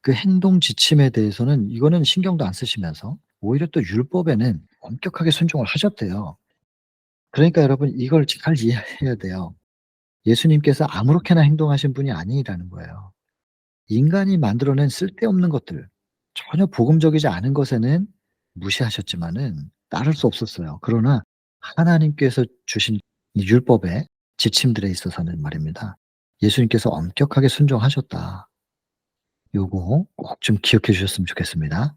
그 행동 지침에 대해서는 이거는 신경도 안 쓰시면서 오히려 또 율법에는 엄격하게 순종을 하셨대요. 그러니까 여러분 이걸 잘 이해해야 돼요. 예수님께서 아무렇게나 행동하신 분이 아니라는 거예요. 인간이 만들어낸 쓸데없는 것들, 전혀 복음적이지 않은 것에는 무시하셨지만은 따를 수 없었어요. 그러나 하나님께서 주신 이 율법의 지침들에 있어서는 말입니다. 예수님께서 엄격하게 순종하셨다. 요거 꼭 좀 기억해 주셨으면 좋겠습니다.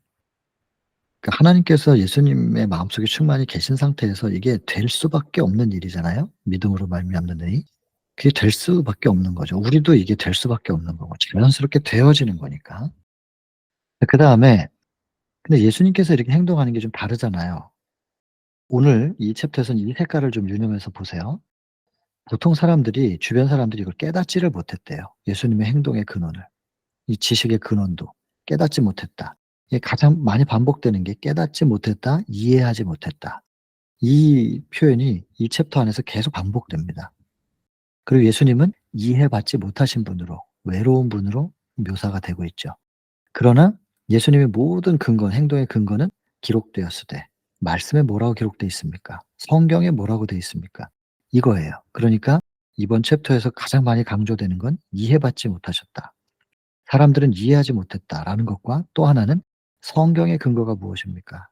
그러니까 하나님께서 예수님의 마음속에 충만히 계신 상태에서 이게 될 수밖에 없는 일이잖아요. 믿음으로 말미암는 의. 그게 될 수밖에 없는 거죠. 우리도 이게 될 수밖에 없는 거고 자연스럽게 되어지는 거니까. 그다음에 근데 예수님께서 이렇게 행동하는 게 좀 다르잖아요. 오늘 이 챕터에서는 이 색깔을 좀 유념해서 보세요. 보통 사람들이 주변 사람들이 이걸 깨닫지를 못했대요. 예수님의 행동의 근원을. 이 지식의 근원도 깨닫지 못했다. 이게 가장 많이 반복되는 게 깨닫지 못했다, 이해하지 못했다. 이 표현이 이 챕터 안에서 계속 반복됩니다. 그리고 예수님은 이해받지 못하신 분으로 외로운 분으로 묘사가 되고 있죠. 그러나 예수님의 모든 근거, 행동의 근거는 기록되었으되 말씀에 뭐라고 기록되어 있습니까? 성경에 뭐라고 되어 있습니까? 이거예요. 그러니까 이번 챕터에서 가장 많이 강조되는 건 이해받지 못하셨다. 사람들은 이해하지 못했다라는 것과 또 하나는 성경의 근거가 무엇입니까?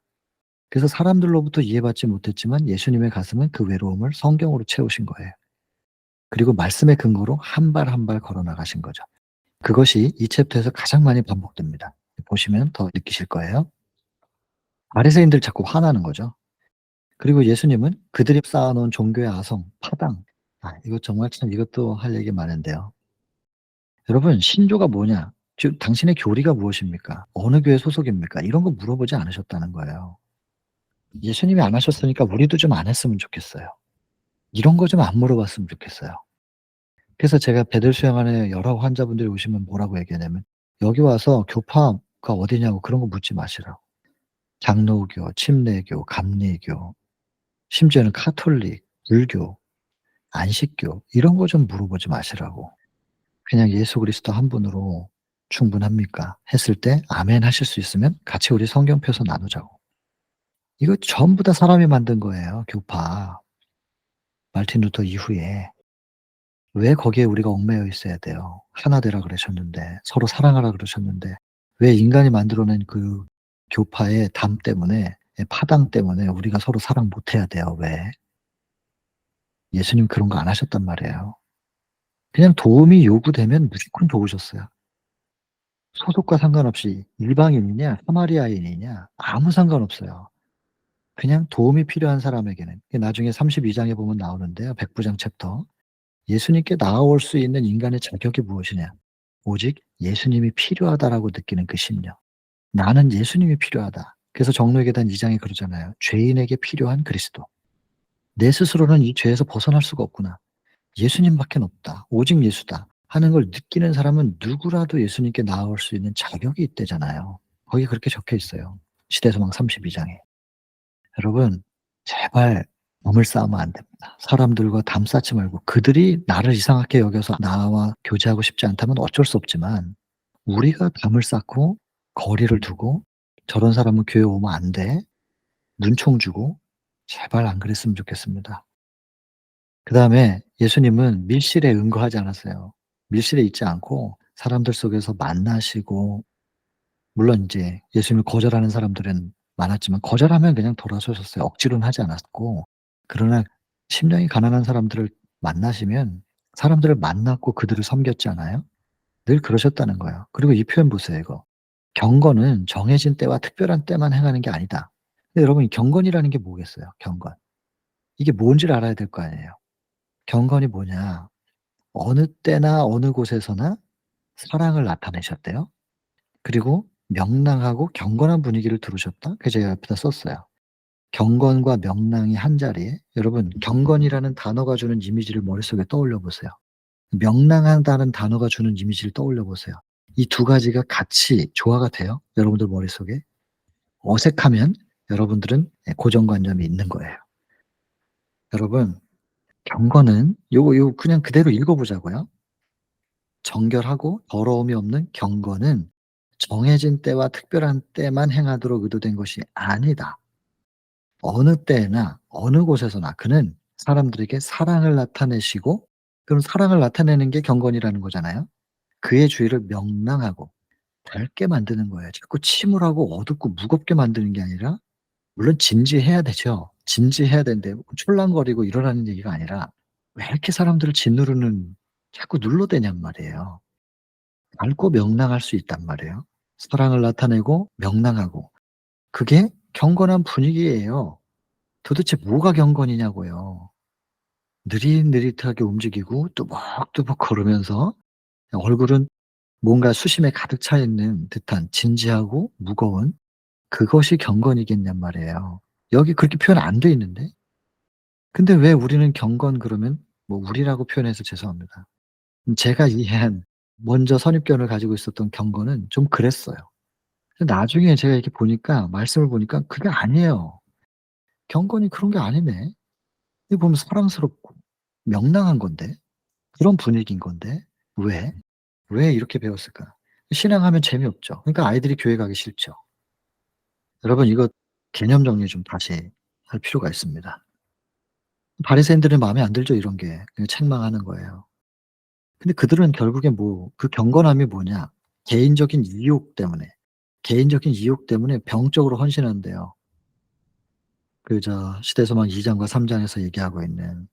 그래서 사람들로부터 이해받지 못했지만 예수님의 가슴은 그 외로움을 성경으로 채우신 거예요. 그리고 말씀의 근거로 한 발 한 발 걸어 나가신 거죠. 그것이 이 챕터에서 가장 많이 반복됩니다. 보시면 더 느끼실 거예요. 바리새인들 자꾸 화나는 거죠. 그리고 예수님은 그들이 쌓아놓은 종교의 아성, 파당. 이거 정말 참 이것도 할 얘기 많은데요. 여러분 신조가 뭐냐? 즉 당신의 교리가 무엇입니까? 어느 교회 소속입니까? 이런 거 물어보지 않으셨다는 거예요. 예수님이 안 하셨으니까 우리도 좀 안 했으면 좋겠어요. 이런 거 좀 안 물어봤으면 좋겠어요. 그래서 제가 배들 수양안에 여러 환자분들이 오시면 뭐라고 얘기하냐면 "여기 와서 교파가 어디냐고 그런 거 묻지 마시라고." 장로교, 침례교, 감리교, 심지어는 카톨릭, 불교, 안식교 이런 거 좀 물어보지 마시라고. 그냥 "예수 그리스도 한 분으로 충분합니까?" 했을 때 아멘 하실 수 있으면 같이 우리 성경 펴서 나누자고. 이거 전부 다 사람이 만든 거예요, 교파. 마르틴 루터 이후에. 왜 거기에 우리가 얽매여 있어야 돼요? 하나 되라 그러셨는데, 서로 사랑하라 그러셨는데, 왜 인간이 만들어낸 그 교파의 담 때문에, 파당 때문에 우리가 서로 사랑 못 해야 돼요, 왜? 예수님 그런 거 안 하셨단 말이에요. 그냥 도움이 요구되면 무조건 도우셨어요. 소속과 상관없이 이방인이냐, 사마리아인이냐, 아무 상관없어요. 그냥 도움이 필요한 사람에게는. 나중에 32장에 보면 나오는데요, 백부장 챕터. 예수님께 나아올 수 있는 인간의 자격이 무엇이냐? 오직 예수님이 필요하다라고 느끼는 그 심령. 나는 예수님이 필요하다. 그래서 정로의계단 2장에 그러잖아요. 죄인에게 필요한 그리스도. 내 스스로는 이 죄에서 벗어날 수가 없구나. 예수님밖에 없다. 오직 예수다. 하는 걸 느끼는 사람은 누구라도 예수님께 나아올 수 있는 자격이 있대잖아요. 거기 그렇게 적혀 있어요. 시대소망 32장에. 여러분, 제발 몸을 쌓으면 안 됩니다. 사람들과 담 쌓지 말고 그들이 나를 이상하게 여겨서 나와 교제하고 싶지 않다면 어쩔 수 없지만 우리가 담을 쌓고 거리를 두고 '저런 사람은 교회 오면 안 돼.' 눈총 주고 제발 안 그랬으면 좋겠습니다. 그다음에 예수님은 밀실에 응거하지 않았어요. 밀실에 있지 않고 사람들 속에서 만나시고 물론 인제 예수님을 거절하는 사람들은 많았지만 거절하면 그냥 돌아서셨어요. 억지로는 하지 않았고 그러나 심령이 가난한 사람들을 만나시면 사람들을 만났고 그들을 섬겼잖아요. 늘 그러셨다는 거예요. 그리고 이 표현 보세요 이거. 경건은 정해진 때와 특별한 때만 행하는 게 아니다. 근데 여러분 이 경건이라는 게 뭐겠어요? 경건. 이게 뭔지를 알아야 될 거 아니에요. 경건이 뭐냐? 어느 때나 어느 곳에서나 사랑을 나타내셨대요. 그리고 명랑하고 경건한 분위기를 두르셨다. 그 제가 옆에다 썼어요. 경건과 명랑이 한자리에 여러분 경건이라는 단어가 주는 이미지를 머릿속에 떠올려 보세요. 명랑하다는 단어가 주는 이미지를 떠올려 보세요. 이 두 가지가 같이 조화가 돼요? 여러분들 머릿속에? 어색하면 여러분들은 고정관념이 있는 거예요. 여러분 경건은 요거 그냥 그대로 읽어 보자고요. 정결하고 더러움이 없는 경건은 정해진 때와 특별한 때만 행하도록 의도된 것이 아니다. 어느 때나 어느 곳에서나 그는 사람들에게 사랑을 나타내시고 그럼 사랑을 나타내는 게 경건이라는 거잖아요. 그의 주위를 명랑하고 밝게 만드는 거예요. 자꾸 침울하고 어둡고 무겁게 만드는 게 아니라 물론 진지해야 되죠. 진지해야 되는데 촐랑거리고 이러라는 얘기가 아니라 왜 이렇게 사람들을 짓누르는 자꾸 눌러대냔 말이에요. 밝고 명랑할 수 있단 말이에요. 사랑을 나타내고 명랑하고 그게 경건한 분위기예요. 도대체 뭐가 경건이냐고요. 느릿느릿하게 움직이고 뚜벅뚜벅 걸으면서 얼굴은 뭔가 수심에 가득 차 있는 듯한 진지하고 무거운 그것이 경건이겠냔 말이에요. 여기 그렇게 표현 안 돼 있는데. 근데 왜 우리는 경건 그러면 뭐 우리라고 표현해서 죄송합니다. 제가 이해한 먼저 선입견을 가지고 있었던 경건은 좀 그랬어요. 근데 나중에 제가 이렇게 보니까 말씀을 보니까 그게 아니에요. 경건이 그런 게 아니네. 이거 보면 사랑스럽고 명랑한 건데 그런 분위기인 건데 왜? 왜 이렇게 배웠을까? 신앙하면 재미없죠. 그러니까 아이들이 교회 가기 싫죠. 여러분 이거 개념 정리 좀 다시 할 필요가 있습니다. 바리새인들은 마음에 안 들죠 이런 게. 그냥 책망하는 거예요. 근데 그들은 결국에 뭐 그 경건함이 뭐냐? 개인적인 이욕 때문에, 개인적인 이욕 때문에 병적으로 헌신한대요. 그 시대소망 2 장과 3 장에서 얘기하고 있는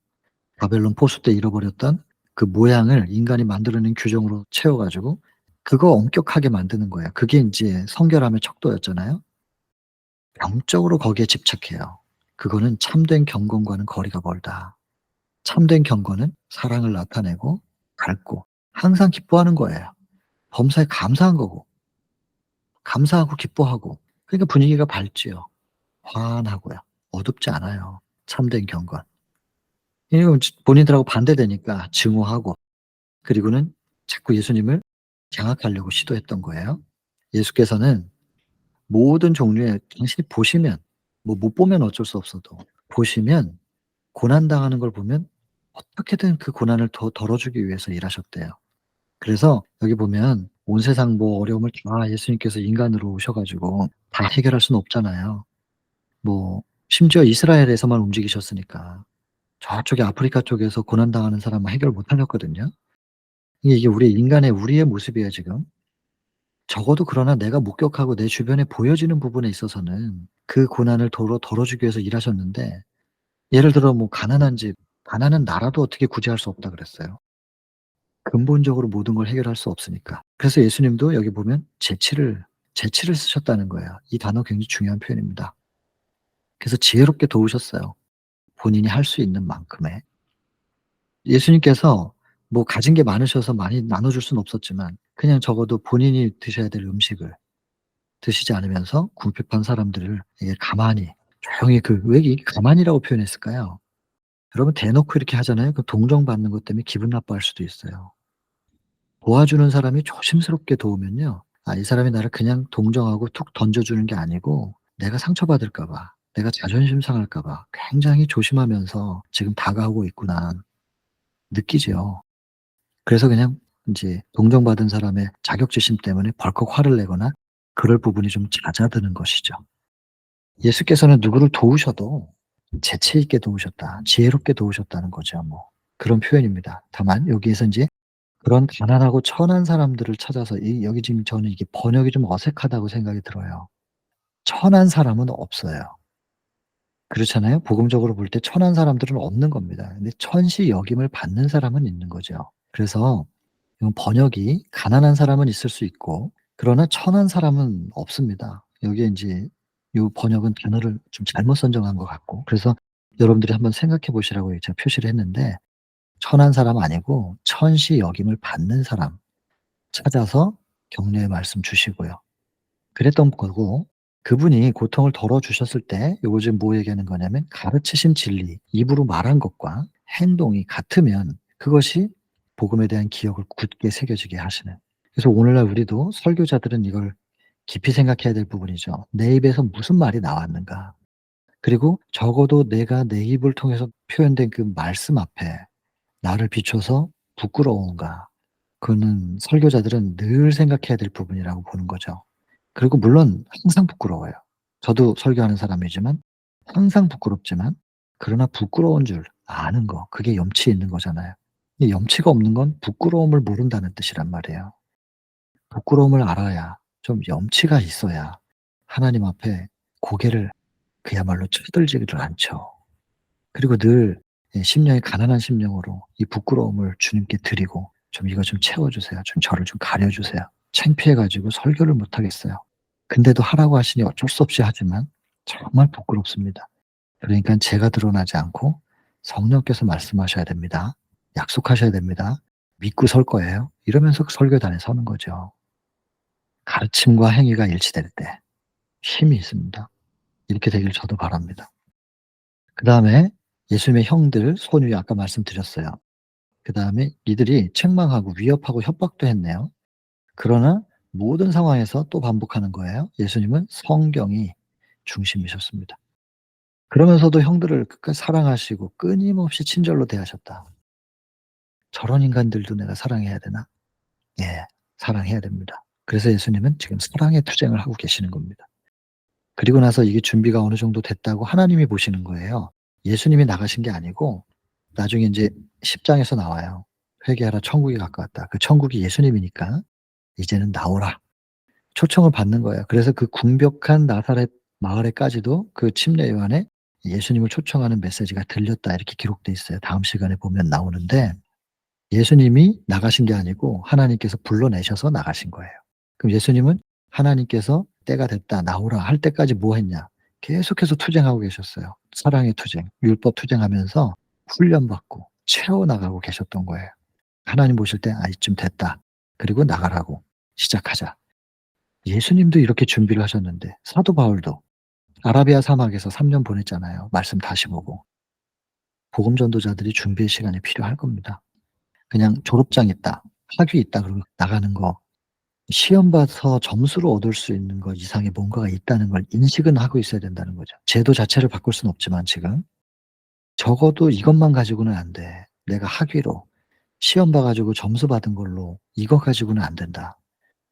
바벨론 포수 때 잃어버렸던 그 모양을 인간이 만들어낸 규정으로 채워 가지고 그거 엄격하게 만드는 거예요. 그게 인제 성결함의 척도였잖아요. 병적으로 거기에 집착해요. 그거는 참된 경건과는 거리가 멀다. 참된 경건은 사랑을 나타내고 밝고 항상 기뻐하는 거예요. 범사에 감사한 거고 감사하고 기뻐하고 그러니까 분위기가 밝지요. 환하고요. 어둡지 않아요. 참된 경건. 이건 본인들하고 반대되니까 증오하고 그리고는 자꾸 예수님을 장악하려고 시도했던 거예요. 예수께서는 모든 종류의 당신이 보시면 뭐 못 보면 어쩔 수 없어도 보시면 고난당하는 걸 보면 어떻게든 그 고난을 더 덜어주기 위해서 일하셨대요. 그래서 여기 보면 온 세상 뭐 어려움을 다 예수님께서 인간으로 오셔 가지고 다 해결할 수는 없잖아요. 뭐 심지어 이스라엘에서만 움직이셨으니까 저쪽에 아프리카 쪽에서 고난당하는 사람은 해결 못 하셨거든요. 이게 우리 인간의 우리의 모습이에요 지금. 적어도 그러나 내가 목격하고 내 주변에 보여지는 부분에 있어서는 그 고난을 덜어주기 위해서 일하셨는데 예를 들어 뭐 가난한 집, 가난한 나라도 어떻게 구제할 수 없다 그랬어요. 근본적으로 모든 걸 해결할 수 없으니까. 그래서 예수님도 여기 보면 재치를 쓰셨다는 거예요. 이 단어 굉장히 중요한 표현입니다. 그래서 지혜롭게 도우셨어요. 본인이 할 수 있는 만큼의. 예수님께서 뭐 가진 게 많으셔서 많이 나눠 줄 수는 없었지만 그냥 적어도 본인이 드셔야 될 음식을 드시지 않으면서 궁핍한 사람들을 이게 가만히 조용히 왜 이 가만히라고 표현했을까요? 여러분 대놓고 이렇게 하잖아요. 그 동정받는 것 때문에 기분 나빠할 수도 있어요. 도와주는 사람이 조심스럽게 도우면요. 이 사람이 나를 그냥 동정하고 툭 던져 주는 게 아니고 내가 상처받을까 봐, 내가 자존심 상할까 봐 굉장히 조심하면서 지금 다가오고 있구나 느끼지요. 그래서 그냥 인제 동정받은 사람의 자격지심 때문에 벌컥 화를 내거나 그럴 부분이 좀 잦아드는 것이죠. 예수께서는 누구를 도우셔도 재치 있게 도우셨다. 지혜롭게 도우셨다는 거죠 뭐. 그런 표현입니다. 다만 여기에서 인제 그런 가난하고 천한 사람들을 찾아서 여기 지금 저는 이게 번역이 좀 어색하다고 생각이 들어요. 천한 사람은 없어요. 그렇잖아요. 복음적으로 볼 때 천한 사람들은 없는 겁니다. 근데 천시 여김을 받는 사람은 있는 거죠. 그래서 이건 번역이 가난한 사람은 있을 수 있고 그러나 천한 사람은 없습니다. 여기에 인제 요 번역은 단어를 좀 잘못 선정한 것 같고 그래서 여러분들이 한번 생각해 보시라고 제가 표시를 했는데 천한 사람 아니고 천시 여김을 받는 사람 찾아서 격려의 말씀 주시고요. 그랬던 거고, 그분이 고통을 덜어 주셨을 때 요거 지금 뭐 얘기하는 거냐면 가르치신 진리, 입으로 말한 것과 행동이 같으면 그것이 복음에 대한 기억을 굳게 새겨지게 하시는. 그래서 오늘날 우리도 설교자들은 이걸 깊이 생각해야 될 부분이죠. '내 입에서 무슨 말이 나왔는가?' 그리고 적어도 내가 내 입을 통해서 표현된 그 말씀 앞에 나를 비춰서 부끄러운가? 그거는 설교자들은 늘 생각해야 될 부분이라고 보는 거죠. 그리고 물론 항상 부끄러워요. 저도 설교하는 사람이지만 항상 부끄럽지만, 그러나 부끄러운 줄 아는 거, 그게 염치 있는 거잖아요. 이 염치가 없는 건 부끄러움을 모른다는 뜻이란 말이에요. 부끄러움을 알아야, 좀 염치가 있어야 하나님 앞에 고개를 그야말로 쳐들지를 않죠. 그리고 늘 심령이 가난한 심령으로 이 부끄러움을 주님께 드리고, "좀 이거 좀 채워 주세요. 좀 저를 좀 가려 주세요. 창피해 가지고 설교를 못 하겠어요." 근데도 하라고 하시니 어쩔 수 없이 하지만 정말 부끄럽습니다. 그러니깐 제가 드러나지 않고 성령께서 말씀하셔야 됩니다. 약속하셔야 됩니다. 믿고 설 거예요. 이러면서 그 설교단에 서는 거죠. 가르침과 행위가 일치될 때 힘이 있습니다. 이렇게 되기를 저도 바랍니다. 그다음에 예수님의 형들, 손위 아까 말씀드렸어요. 그다음에 이들이 책망하고 위협하고 협박도 했네요. 그러나 모든 상황에서 또 반복하는 거예요. 예수님은 성경이 중심이셨습니다. 그러면서도 형들을 끝까지 사랑하시고 끊임없이 친절로 대하셨다. 저런 인간들도 내가 사랑해야 되나? 예. 사랑해야 됩니다. 그래서 예수님은 지금 사랑의 투쟁을 하고 계시는 겁니다. 그리고 나서 이게 준비가 어느 정도 됐다고 하나님이 보시는 거예요. 예수님이 나가신 게 아니고 나중에 인제 10 장에서 나와요. "회개하라 천국이 가까웠다." 그 천국이 예수님이니까 "이제는 나오라." 초청을 받는 거예요. 그래서 그 궁벽한 나사렛 마을에까지도 그 침례 요한에 예수님을 초청하는 메시지가 들렸다, 이렇게 기록돼 있어요. 다음 시간에 보면 나오는데, 예수님이 나가신 게 아니고 하나님께서 불러내셔서 나가신 거예요. 그럼 예수님은 하나님께서 "때가 됐다. 나오라." 할 때까지 뭐 했냐? 계속해서 투쟁하고 계셨어요. 사랑의 투쟁, 율법 투쟁하면서 훈련받고 채워나가고 계셨던 거예요. 하나님 보실 때 '아 이쯤 됐다.' 그리고 나가라고 "시작하자." 예수님도 이렇게 준비를 하셨는데, 사도 바울도 아라비아 사막에서 3년 보냈잖아요. 말씀 다시 보고. 복음 전도자들이 준비의 시간이 필요할 겁니다. 그냥 졸업장 있다, 학위 있다 그러고 나가는 거, 시험 봐서 점수를 얻을 수 있는 것 이상의 뭔가가 있다는 걸 인식은 하고 있어야 된다는 거죠. 제도 자체를 바꿀 수는 없지만 지금 적어도 이것만 가지고는 안 돼. 내가 학위로 시험 봐 가지고 점수 받은 걸로 이거 가지고는 안 된다.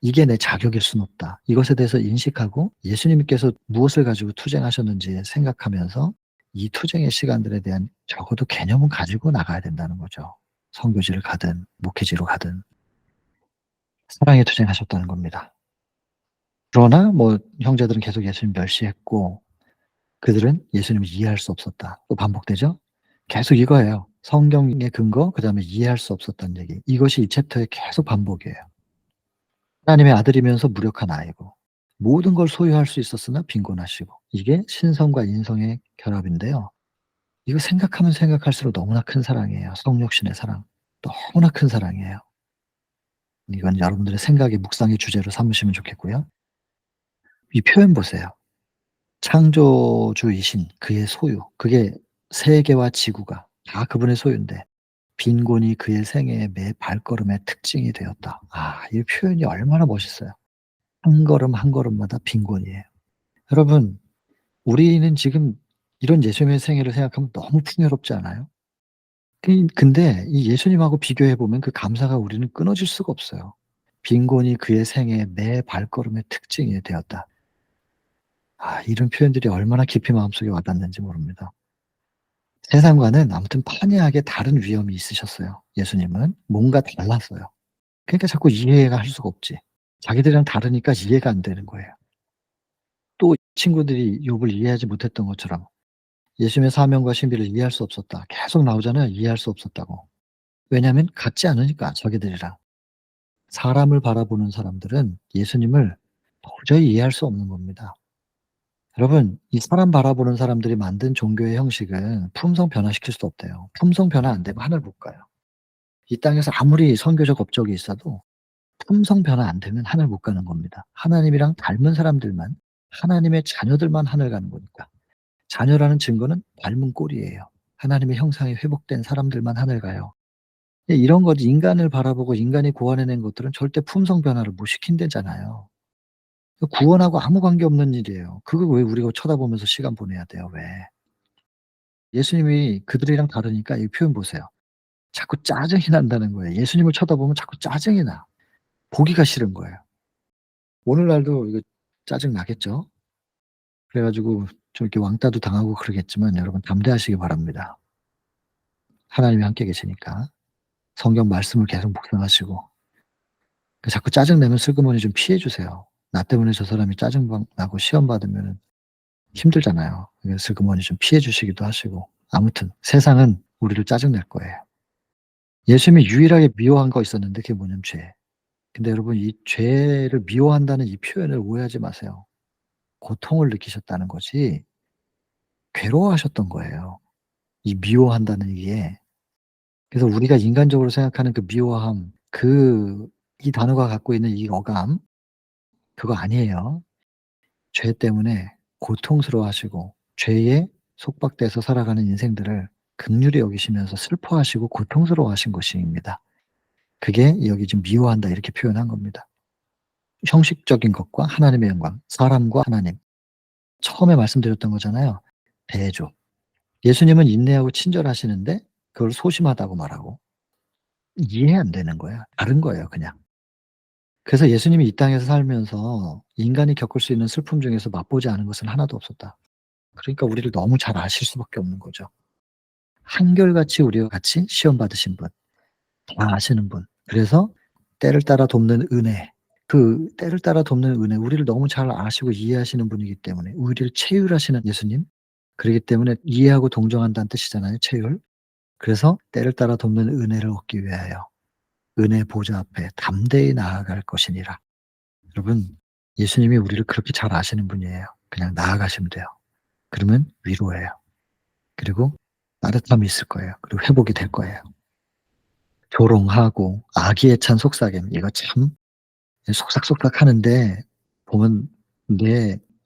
이게 내 자격일 수는 없다. 이것에 대해서 인식하고 예수님께서 무엇을 가지고 투쟁하셨는지 생각하면서 이 투쟁의 시간들에 대한 적어도 개념은 가지고 나가야 된다는 거죠. 선교지를 가든 목회지로 가든 사랑의 투쟁하셨다는 겁니다. 그러나 뭐 형제들은 계속 예수님 멸시했고 그들은 예수님을 이해할 수 없었다. 또 반복되죠? 계속 이거예요. 성경의 근거, 그다음에 이해할 수 없었다는 얘기. 이것이 이 챕터의 계속 반복이에요. 하나님의 아들이면서 무력한 아이고 모든 걸 소유할 수 있었으나 빈곤하시고, 이게 신성과 인성의 결합인데요. 이거 생각하면 생각할수록 너무나 큰 사랑이에요. 성육신의 사랑. 너무나 큰 사랑이에요. 이건 여러분들의 생각의 묵상의 주제로 삼으시면 좋겠고요. 이 표현 보세요. 창조주이신 그의 소유, 그게 세계와 지구가 다 그분의 소유인데 빈곤이 그의 생애의 매 발걸음의 특징이 되었다. 아, 이 표현이 얼마나 멋있어요. 한 걸음 한 걸음마다 빈곤이에요. 여러분, 우리는 지금 이런 예수님의 생애를 생각하면 너무 풍요롭지 않아요? 근데 이 예수님하고 비교해 보면 그 감사가 우리는 끊어질 수가 없어요. 빈곤이 그의 생애의 매 발걸음의 특징이 되었다. 아, 이런 표현들이 얼마나 깊이 마음속에 와 닿는지 모릅니다. 세상과는 아무튼 판이하게 다른 위험이 있으셨어요. 예수님은 뭔가 달랐어요. 그러니까 자꾸 이해가 할 수가 없지. 자기들이랑 다르니까 이해가 안 되는 거예요. 또 친구들이 욥을 이해하지 못했던 것처럼 예수님의 사명과 신비를 이해할 수 없었다. 계속 나오잖아요. 이해할 수 없었다고. 왜냐하면 같지 않으니까 자기들이랑. 사람을 바라보는 사람들은 예수님을 도저히 이해할 수 없는 겁니다. 여러분, 이 사람 바라보는 사람들이 만든 종교의 형식은 품성 변화시킬 수 없대요. 품성 변화 안 되면 하늘 못 가요. 이 땅에서 아무리 선교적 업적이 있어도 품성 변화 안 되면 하늘 못 가는 겁니다. 하나님이랑 닮은 사람들만, 하나님의 자녀들만 하늘 가는 거니까. 자녀라는 증거는 닮은 꼴이에요. 하나님의 형상이 회복된 사람들만 하늘 가요. 이런 것 인간을 바라보고 인간이 고안해낸 것들은 절대 품성 변화를 못 시킨다잖아요. 구원하고 아무 관계없는 일이에요. 그걸 왜 우리가 쳐다보면서 시간 보내야 돼요, 왜. 예수님이 그들이랑 다르니까 이 표현 보세요. 자꾸 짜증이 난다는 거예요. 예수님을 쳐다보면 자꾸 짜증이 나. 보기가 싫은 거예요. 오늘날도 이거 짜증 나겠죠? 그래 가지고 좀 이렇게 왕따도 당하고 그러겠지만 여러분 담대하시기 바랍니다. 하나님이 함께 계시니까. 성경 말씀을 계속 묵상하시고 자꾸 짜증 내면 슬그머니 좀 피해 주세요. 나 때문에 저 사람이 짜증 나고 시험 받으면은 힘들잖아요. 그래서 슬그머니 좀 피해 주시기도 하시고. 아무튼 세상은 우리를 짜증 낼 거예요. 예수님이 유일하게 미워한 거 있었는데 그게 뭐냐면 죄. 근데 여러분 이 죄를 미워한다는 이 표현을 오해하지 마세요. 고통을 느끼셨다는 거지 괴로워하셨던 거예요. 이 미워한다는 이게. 그래서 우리가 인간적으로 생각하는 그 미워함, 이 단어가 갖고 있는 이 어감 그거 아니에요. 죄 때문에 고통스러워하시고 죄에 속박돼서 살아가는 인생들을 긍휼히 여기시면서 슬퍼하시고 고통스러워하신 것입니다. 그게 여기 지금 미워한다 이렇게 표현한 겁니다. 형식적인 것과 하나님의 영광, 사람과 하나님. 처음에 말씀드렸던 거잖아요. 대조. 예수님은 인내하고 친절하시는데 그걸 소심하다고 말하고 이해 안 되는 거야. 다른 거예요 그냥. 그래서 예수님이 이 땅에서 살면서 인간이 겪을 수 있는 슬픔 중에서 맛보지 않은 것은 하나도 없었다. 그러니까 우리를 너무 잘 아실 수밖에 없는 거죠. 한결같이 우리와 같이 시험 받으신 분, 다 아시는 분. 그래서 때를 따라 돕는 은혜, 그 때를 따라 돕는 은혜, 우리를 너무 잘 아시고 이해하시는 분이기 때문에 우리를 체휼하시는 예수님, 그렇기 때문에 이해하고 동정한다는 뜻이잖아요, 체휼. 그래서 때를 따라 돕는 은혜를 얻기 위하여 은혜 보좌 앞에 담대히 나아갈 것이니라. 여러분, 예수님이 우리를 그렇게 잘 아시는 분이에요. 그냥 나아가시면 돼요. 그러면 위로해요. 그리고 따뜻함이 있을 거예요. 그리고 회복이 될 거예요. 조롱하고 악의에 찬 속삭임, 이거 참 속삭속삭 하는데 보면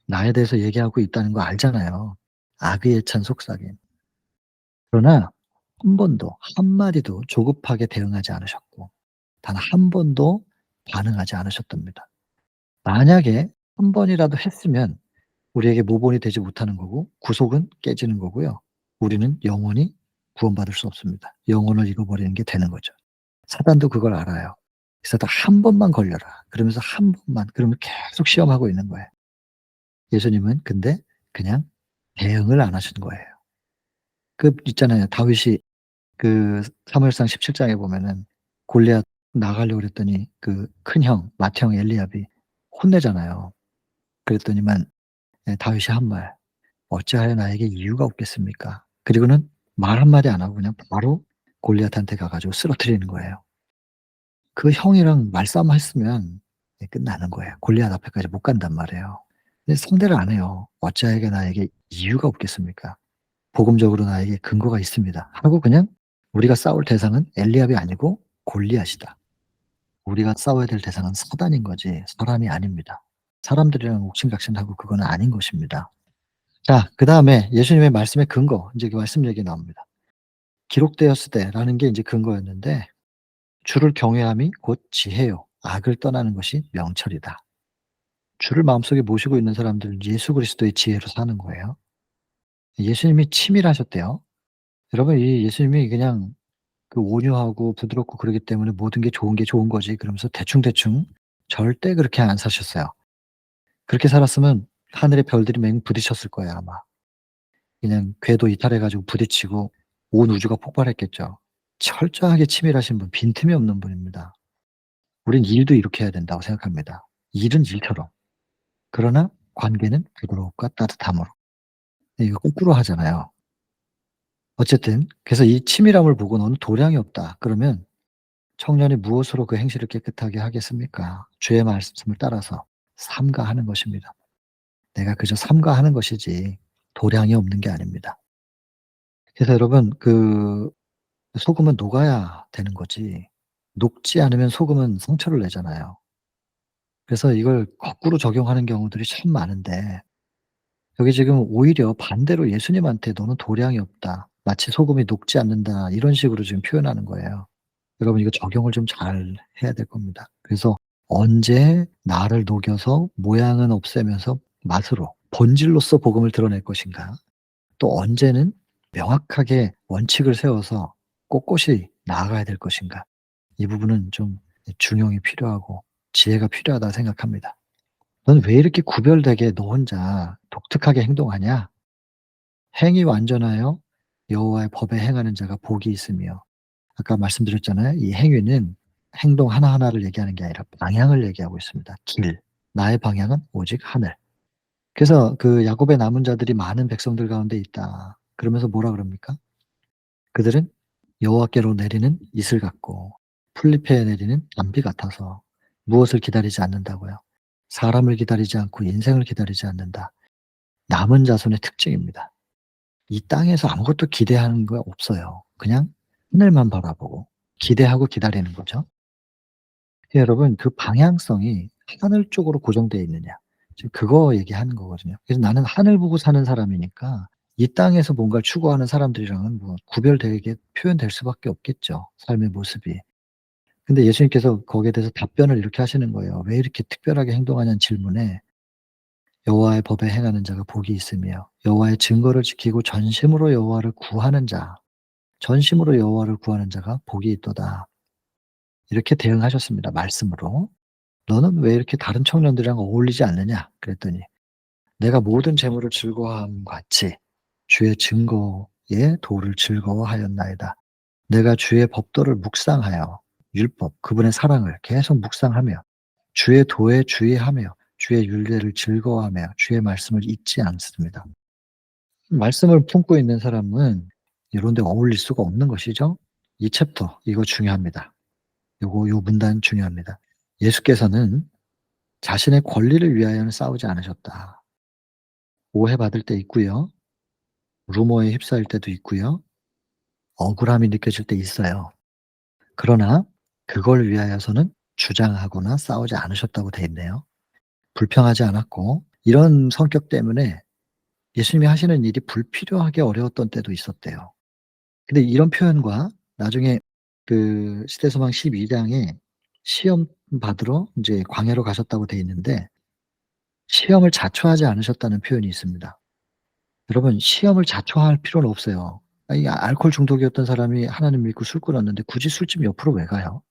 나에 대해서 얘기하고 있다는 거 알잖아요. 악의에 찬 속삭임. 그러나 한 번도 한마디도 조급하게 대응하지 않으셨고 단 한 번도 반응하지 않으셨답니다. 만약에 한 번이라도 했으면 우리에게 모본이 되지 못하는 거고 구속은 깨지는 거고요. 우리는 영원히 구원받을 수 없습니다. 영혼을 잃어버리는 게 되는 거죠. 사단도 그걸 알아요. 그래서 딱 한 번만 걸려라. 그러면서 한 번만 그러면 계속 시험하고 있는 거예요. 예수님은 근데 그냥 대응을 안 하신 거예요. 그 있잖아요. 다윗이 그 사무엘상 17장에 보면은 골리앗 나가려고 그랬더니 그 큰형 맏형 엘리압이 혼내잖아요. 그랬더니만 다윗이 한 말 "어찌하여 나에게 이유가 없겠습니까?" 그리고는 말 한마디 안 하고 그냥 바로 골리앗한테 가 가지고 쓰러뜨리는 거예요. 그 형이랑 말싸움했으면 끝나는 거예요. 골리앗 앞에까지 못 간단 말이에요. 근데 상대를 안 해요. "어찌하여 나에게 이유가 없겠습니까? 복음적으로 나에게 근거가 있습니다." 하고 그냥 우리가 싸울 대상은 엘리압이 아니고 골리앗이다. 우리가 싸워야 될 대상은 사단인 거지 사람이 아닙니다. 사람들이랑 옥신각신하고 그거는 아닌 것입니다. 자, 그다음에 예수님의 말씀의 근거, 인제 그 말씀 얘기 나옵니다. 기록되었으되라는 게 인제 근거였는데 주를 경외함이 곧 지혜요 악을 떠나는 것이 명철이다. 주를 마음속에 모시고 있는 사람들은 예수 그리스도의 지혜로 사는 거예요. 예수님이 치밀하셨대요. 여러분 이 예수님이 그냥 그 온유하고 부드럽고 그러기 때문에 모든 게 좋은 거지 그러면서 대충대충 절대 그렇게 안 사셨어요. 그렇게 살았으면 하늘의 별들이 맹 부딪혔을 거예요 아마. 그냥 궤도 이탈해 가지고 부딪히고 온 우주가 폭발했겠죠. 철저하게 치밀하신 분, 빈틈이 없는 분입니다. 우린 일도 이렇게 해야 된다고 생각합니다. 일은 일처럼. 그러나 관계는 부드러움과 따뜻함으로. 이거 거꾸로 하잖아요. 어쨌든 그래서 이 치밀함을 보고 "너는 도량이 없다." 그러면 청년이 무엇으로 그 행실을 깨끗하게 하겠습니까? 주의 말씀을 따라서 삼가하는 것입니다. 내가 그저 삼가하는 것이지 도량이 없는 게 아닙니다. 그래서 여러분 소금은 녹아야 되는 거지 녹지 않으면 소금은 상처를 내잖아요. 그래서 이걸 거꾸로 적용하는 경우들이 참 많은데 여기 지금 오히려 반대로 예수님한테 "너는 도량이 없다. 마치 소금이 녹지 않는다." 이런 식으로 지금 표현하는 거예요. 여러분 이거 적용을 좀 잘 해야 될 겁니다. 그래서 언제 나를 녹여서 모양은 없애면서 맛으로 본질로서 복음을 드러낼 것인가. 또 언제는 명확하게 원칙을 세워서 꼿꼿이 나아가야 될 것인가. 이 부분은 좀 중용이 필요하고 지혜가 필요하다고 생각합니다. "넌 왜 이렇게 구별되게 너 혼자 독특하게 행동하냐? 행위 완전하여 여호와의 법에 행하는 자가 복이 있으며." 아까 말씀드렸잖아요. 이 행위는 행동 하나하나를 얘기하는 게 아니라 방향을 얘기하고 있습니다. 길. 나의 방향은 오직 하늘. 그래서 그 야곱의 남은 자들이 많은 백성들 가운데 있다. 그러면서 뭐라 그럽니까? 그들은 여호와께로 내리는 이슬 같고 풀잎에 내리는 단비 같아서 무엇을 기다리지 않는다고요? 사람을 기다리지 않고 인생을 기다리지 않는다. 남은 자손의 특징입니다. 이 땅에서 아무것도 기대하는 거 없어요. 그냥 하늘만 바라보고 기대하고 기다리는 거죠. 여러분 그 방향성이 하늘 쪽으로 고정되어 있느냐. 지금 그거 얘기하는 거거든요. 그래서 나는 하늘 보고 사는 사람이니까 이 땅에서 뭔가를 추구하는 사람들이랑은 뭐 구별되게 표현될 수밖에 없겠죠, 삶의 모습이. 근데 예수님께서 거기에 대해서 답변을 이렇게 하시는 거예요. "왜 이렇게 특별하게 행동하냐."는 질문에 "여호와의 법에 행하는 자가 복이 있으며 여호와의 증거를 지키고 전심으로 여호와를 구하는 자, 전심으로 여호와를 구하는 자가 복이 있도다." 이렇게 대응하셨습니다, 말씀으로. "너는 왜 이렇게 다른 청년들이랑 어울리지 않느냐?" 그랬더니 "내가 모든 재물을 즐거워함과 같이 주의 증거의 도를 즐거워하였나이다." 내가 주의 법도를 묵상하여 율법, 그분의 사랑을 계속 묵상하며 주의 도에 주의하며 주의 율례를 즐거워하며 주의 말씀을 잊지 않습니다. 말씀을 품고 있는 사람은 이런 데 어울릴 수가 없는 것이죠. 이 챕터 이거 중요합니다. 요 문단 중요합니다. 예수께서는 자신의 권리를 위하여는 싸우지 않으셨다. 오해받을 때 있고요. 루머에 휩싸일 때도 있고요. 억울함이 느껴질 때 있어요. 그러나 그걸 위하여서는 주장하거나 싸우지 않으셨다고 돼 있네요. 불평하지 않았고 이런 성격 때문에 예수님이 하시는 일이 불필요하게 어려웠던 때도 있었대요. 근데 이런 표현과 나중에 그 시대소망 12장에 시험 받으러 인제 광야로 가셨다고 돼 있는데 시험을 자초하지 않으셨다는 표현이 있습니다. 여러분 시험을 자초할 필요는 없어요. 이 알코올 중독이었던 사람이 하나님 믿고 술 끊었는데 굳이 술집 옆으로 왜 가요?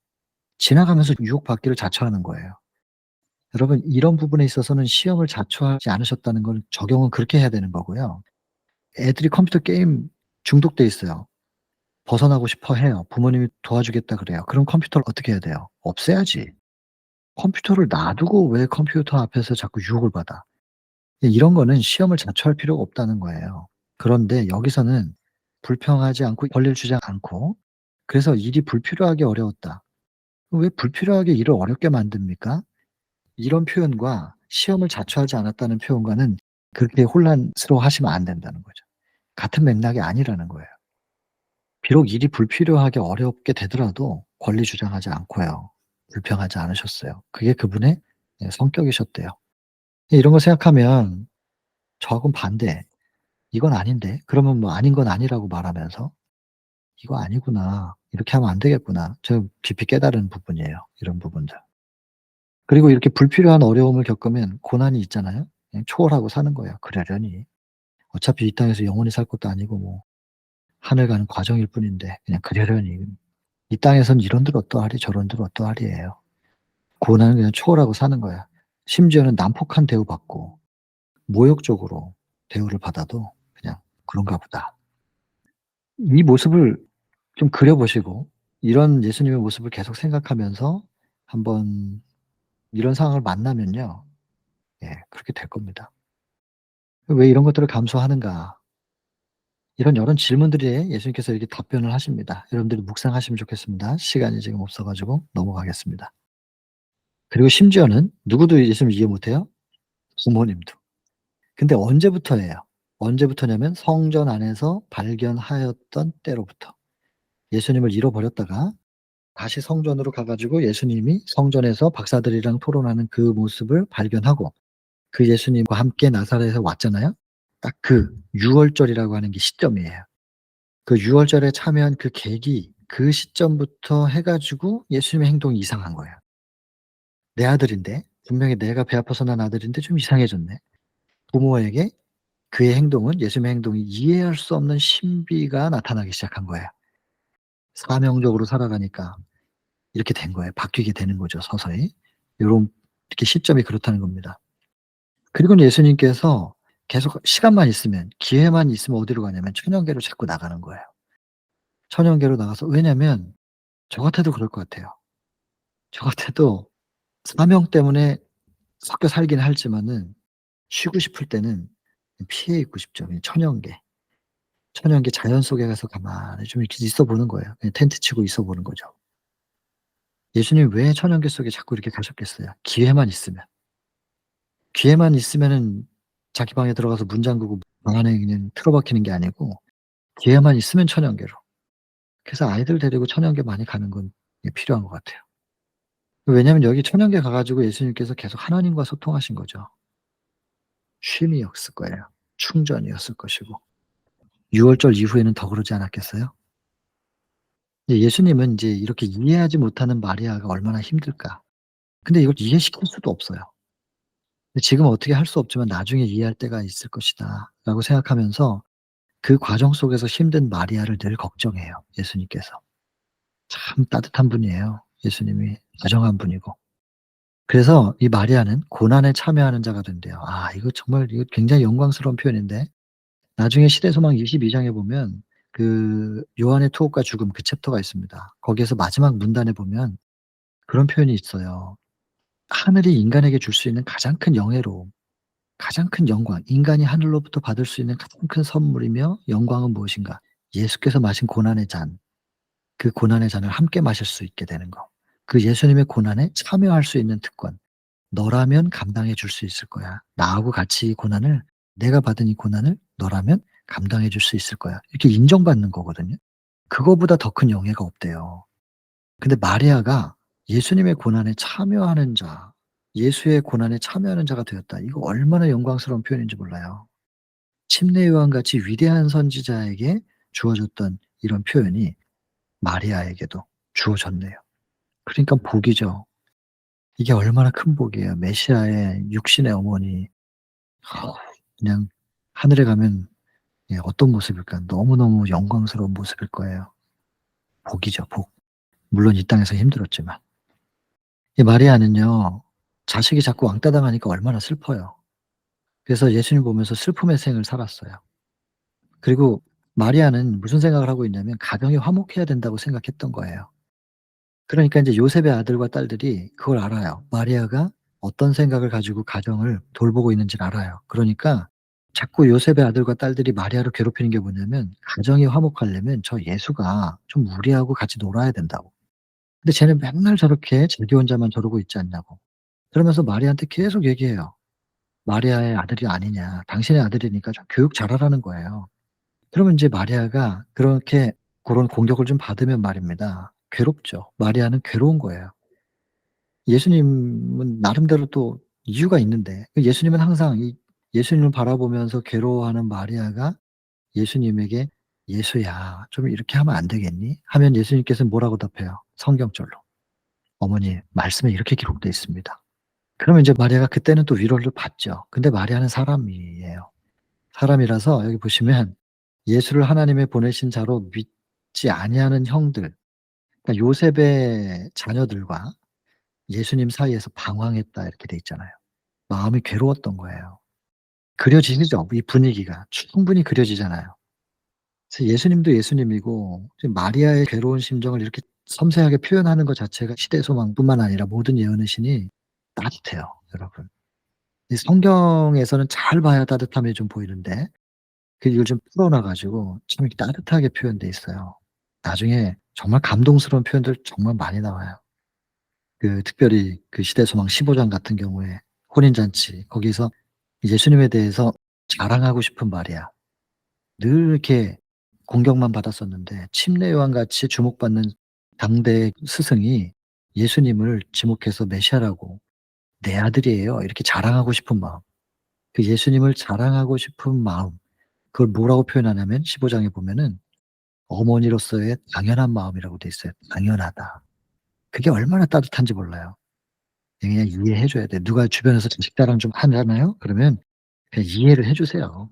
지나가면서 유혹받기를 자초하는 거예요. 여러분 이런 부분에 있어서는 시험을 자초하지 않으셨다는 걸 적용은 그렇게 해야 되는 거고요. 애들이 컴퓨터 게임 중독돼 있어요. 벗어나고 싶어 해요. 부모님이 도와주겠다 그래요. 그럼 컴퓨터를 어떻게 해야 돼요? 없애야지. 컴퓨터를 놔두고 왜 컴퓨터 앞에서 자꾸 유혹을 받아. 이런 거는 시험을 자초할 필요가 없다는 거예요. 그런데 여기서는 불평하지 않고 권리를 주지 않고 그래서 일이 불필요하게 어려웠다. 왜 불필요하게 일을 어렵게 만듭니까? 이런 표현과 시험을 자초하지 않았다는 표현과는 그렇게 혼란스러워하시면 안 된다는 거죠. 같은 맥락이 아니라는 거예요. 비록 일이 불필요하게 어렵게 되더라도 권리 주장하지 않고요. 불평하지 않으셨어요. 그게 그분의 성격이셨대요. 이런 거 생각하면 저하고는 반대. '이건 아닌데.' 그러면 뭐 아닌 건 아니라고 말하면서 '이거 아니구나. 이렇게 하면 안 되겠구나.' 저 깊이 깨달은 부분이에요, 이런 부분들. 그리고 이렇게 불필요한 어려움을 겪으면 고난이 있잖아요. 그냥 초월하고 사는 거예요, 그러려니. 어차피 이 땅에서 영원히 살 것도 아니고 뭐 하늘 가는 과정일 뿐인데 그냥 그러려니. 이 땅에선 이런들 어떠하리 저런들 어떠하리예요. 고난은 그냥 초월하고 사는 거야. 심지어는 난폭한 대우받고 모욕적으로 대우를 받아도 그냥 '그런가 보다.' 이 모습을 좀 그려 보시고 이런 예수님의 모습을 계속 생각하면서 한번 이런 상황을 만나면요. 예 그렇게 될 겁니다. '왜 이런 것들을 감수하는가.' 이런 질문들에 예수님께서 이렇게 답변을 하십니다. 여러분들이 묵상하시면 좋겠습니다. 시간이 지금 없어 가지고 넘어가겠습니다. 그리고 심지어는 누구도 예수님을 이해 못해요? 부모님도. 근데 언제부터예요? 언제부터냐면 성전 안에서 발견하였던 때로부터. 예수님을 잃어버렸다가 다시 성전으로 가 가지고 예수님이 성전에서 박사들이랑 토론하는 그 모습을 발견하고 그 예수님과 함께 나사렛에 왔잖아요. 딱 그 유월절이라고 하는 게 시점이에요. 그 유월절에 참여한 그 계기, 그 시점부터 해 가지고 예수님의 행동이 이상한 거예요. '내 아들인데 분명히 내가 배 아파서 난 아들인데 좀 이상해졌네.' 부모에게 그의 행동은 예수님의 행동이 이해할 수 없는 신비가 나타나기 시작한 거예요. 사명적으로 살아가니까 이렇게 된 거예요. 바뀌게 되는 거죠 서서히. 요런 이렇게 시점이 그렇다는 겁니다. 그리고는 예수님께서 계속 시간만 있으면 기회만 있으면 어디로 가냐면 천연계로 자꾸 나가는 거예요. 천연계로 나가서 왜냐면 저 같아도 그럴 것 같아요. 저 같아도 사명 때문에 섞여 살긴 하지만은 쉬고 싶을 때는 피해 있고 싶죠. 그냥 천연계. 천연계 자연 속에 가서 가만히 좀 이렇게 있어 보는 거예요. 그냥 텐트 치고 있어 보는 거죠. 예수님이 왜 천연계 속에 자꾸 이렇게 가셨겠어요? 기회만 있으면. 기회만 있으면은 자기 방에 들어가서 문 잠그고 방 안에 그냥 틀어박히는 게 아니고 기회만 있으면 천연계로. 그래서 아이들 데리고 천연계 많이 가는 건 예 필요한 것 같아요. 왜냐하면 여기 천연계 가 가지고 예수님께서 계속 하나님과 소통하신 거죠. 쉼이었을 거예요. 충전이었을 것이고. 유월절 이후에는 더 그러지 않았겠어요? 예수님은 인제 이렇게 이해하지 못하는 마리아가 얼마나 힘들까. 근데 이걸 이해시킬 수도 없어요. 근데 지금은 어떻게 할 수 없지만 '나중에 이해할 때가 있을 것이다.'라고 생각하면서 그 과정 속에서 힘든 마리아를 늘 걱정해요 예수님께서. 참 따뜻한 분이에요 예수님이. 다정한 분이고. 그래서 이 마리아는 고난에 참여하는 자가 된대요. 아 이거 정말 이거 굉장히 영광스러운 표현인데 나중에 시대소망 22 장에 보면 그 요한의 투옥과 죽음 그 챕터가 있습니다. 거기에서 마지막 문단에 보면 그런 표현이 있어요. 하늘이 인간에게 줄 수 있는 가장 큰 영예로움, 가장 큰 영광, 인간이 하늘로부터 받을 수 있는 가장 큰 선물이며 영광은 무엇인가? 예수께서 마신 고난의 잔, 그 고난의 잔을 함께 마실 수 있게 되는 거. 그 예수님의 고난에 참여할 수 있는 특권. 너라면 감당해 줄 수 있을 거야. 나하고 같이 이 고난을 내가 받은 이 고난을 너라면 감당해 줄 수 있을 거야. 이렇게 인정받는 거거든요. 그거보다 더 큰 영예가 없대요. 근데 마리아가 예수님의 고난에 참여하는 자, 예수의 고난에 참여하는 자가 되었다. 이거 얼마나 영광스러운 표현인지 몰라요. 침례 요한같이 위대한 선지자에게 주어졌던 이런 표현이 마리아에게도 주어졌네요. 그러니까 복이죠. 이게 얼마나 큰 복이에요. 메시아의 육신의 어머니. 그냥 하늘에 가면 예 어떤 모습일까? 너무너무 영광스러운 모습일 거예요. 복이죠, 복. 물론 이 땅에서 힘들었지만. 이 마리아는요. 자식이 자꾸 왕따 당하니까 얼마나 슬퍼요. 그래서 예수님 보면서 슬픔의 생을 살았어요. 그리고 마리아는 무슨 생각을 하고 있냐면 가정이 화목해야 된다고 생각했던 거예요. 그러니까 인제 요셉의 아들과 딸들이 그걸 알아요. 마리아가 어떤 생각을 가지고 가정을 돌보고 있는지를 알아요. 그러니까 자꾸 요셉의 아들과 딸들이 마리아를 괴롭히는 게 뭐냐면 가정이 화목하려면 저 예수가 좀 우리하고 같이 놀아야 된다고. 근데 쟤는 맨날 저렇게 자기 혼자만 저러고 있지 않냐고. 그러면서 마리아한테 계속 얘기해요. "마리아의 아들이 아니냐. 당신의 아들이니까 좀 교육 잘하라는 거예요." 그러면 인제 마리아가 그렇게 고런 공격을 좀 받으면 말입니다. 괴롭죠. 마리아는 괴로운 거예요. 예수님은 나름대로 또 이유가 있는데 그 예수님은 항상 이 예수님을 바라보면서 괴로워하는 마리아가 예수님에게 "예수야 좀 이렇게 하면 안 되겠니?" 하면 예수님께서는 뭐라고 답해요? 성경절로. "어머니 말씀에 이렇게 기록되어 있습니다." 그러면 인제 마리아가 그때는 또 위로를 받죠. 근데 마리아는 사람이에요. 사람이라서 여기 보시면 예수를 하나님의 보내신 자로 믿지 아니하는 형들 그러니까 요셉의 자녀들과 예수님 사이에서 방황했다 이렇게 돼 있잖아요. 마음이 괴로웠던 거예요. 그려지죠, 이 분위기가. 충분히 그려지잖아요. 그래서 예수님도 예수님이고 지금 마리아의 괴로운 심정을 이렇게 섬세하게 표현하는 것 자체가 시대 소망뿐만 아니라 모든 예언의 신이 따뜻해요, 여러분. 이 성경에서는 잘 봐야 따뜻함이 좀 보이는데 이걸 좀 풀어놔 가지고 참 이렇게 따뜻하게 표현돼 있어요. 나중에 정말 감동스러운 표현들 정말 많이 나와요. 그 특별히 그 시대소망 15장 같은 경우에 혼인잔치 거기서 예수님에 대해서 자랑하고 싶은 마리아. 늘 이렇게 공격만 받았었는데 침례 요한같이 주목받는 당대의 스승이 예수님을 지목해서 메시아라고 "내 아들이에요." 이렇게 자랑하고 싶은 마음. 그 예수님을 자랑하고 싶은 마음, 그걸 뭐라고 표현하냐면 15 장에 보면은 어머니로서의 당연한 마음이라고 돼 있어요. 당연하다. 그게 얼마나 따뜻한지 몰라요. 그냥 이해해 줘야 돼. 누가 주변에서 자식 자랑 좀 하잖아요? 그러면 그냥 이해를 해 주세요.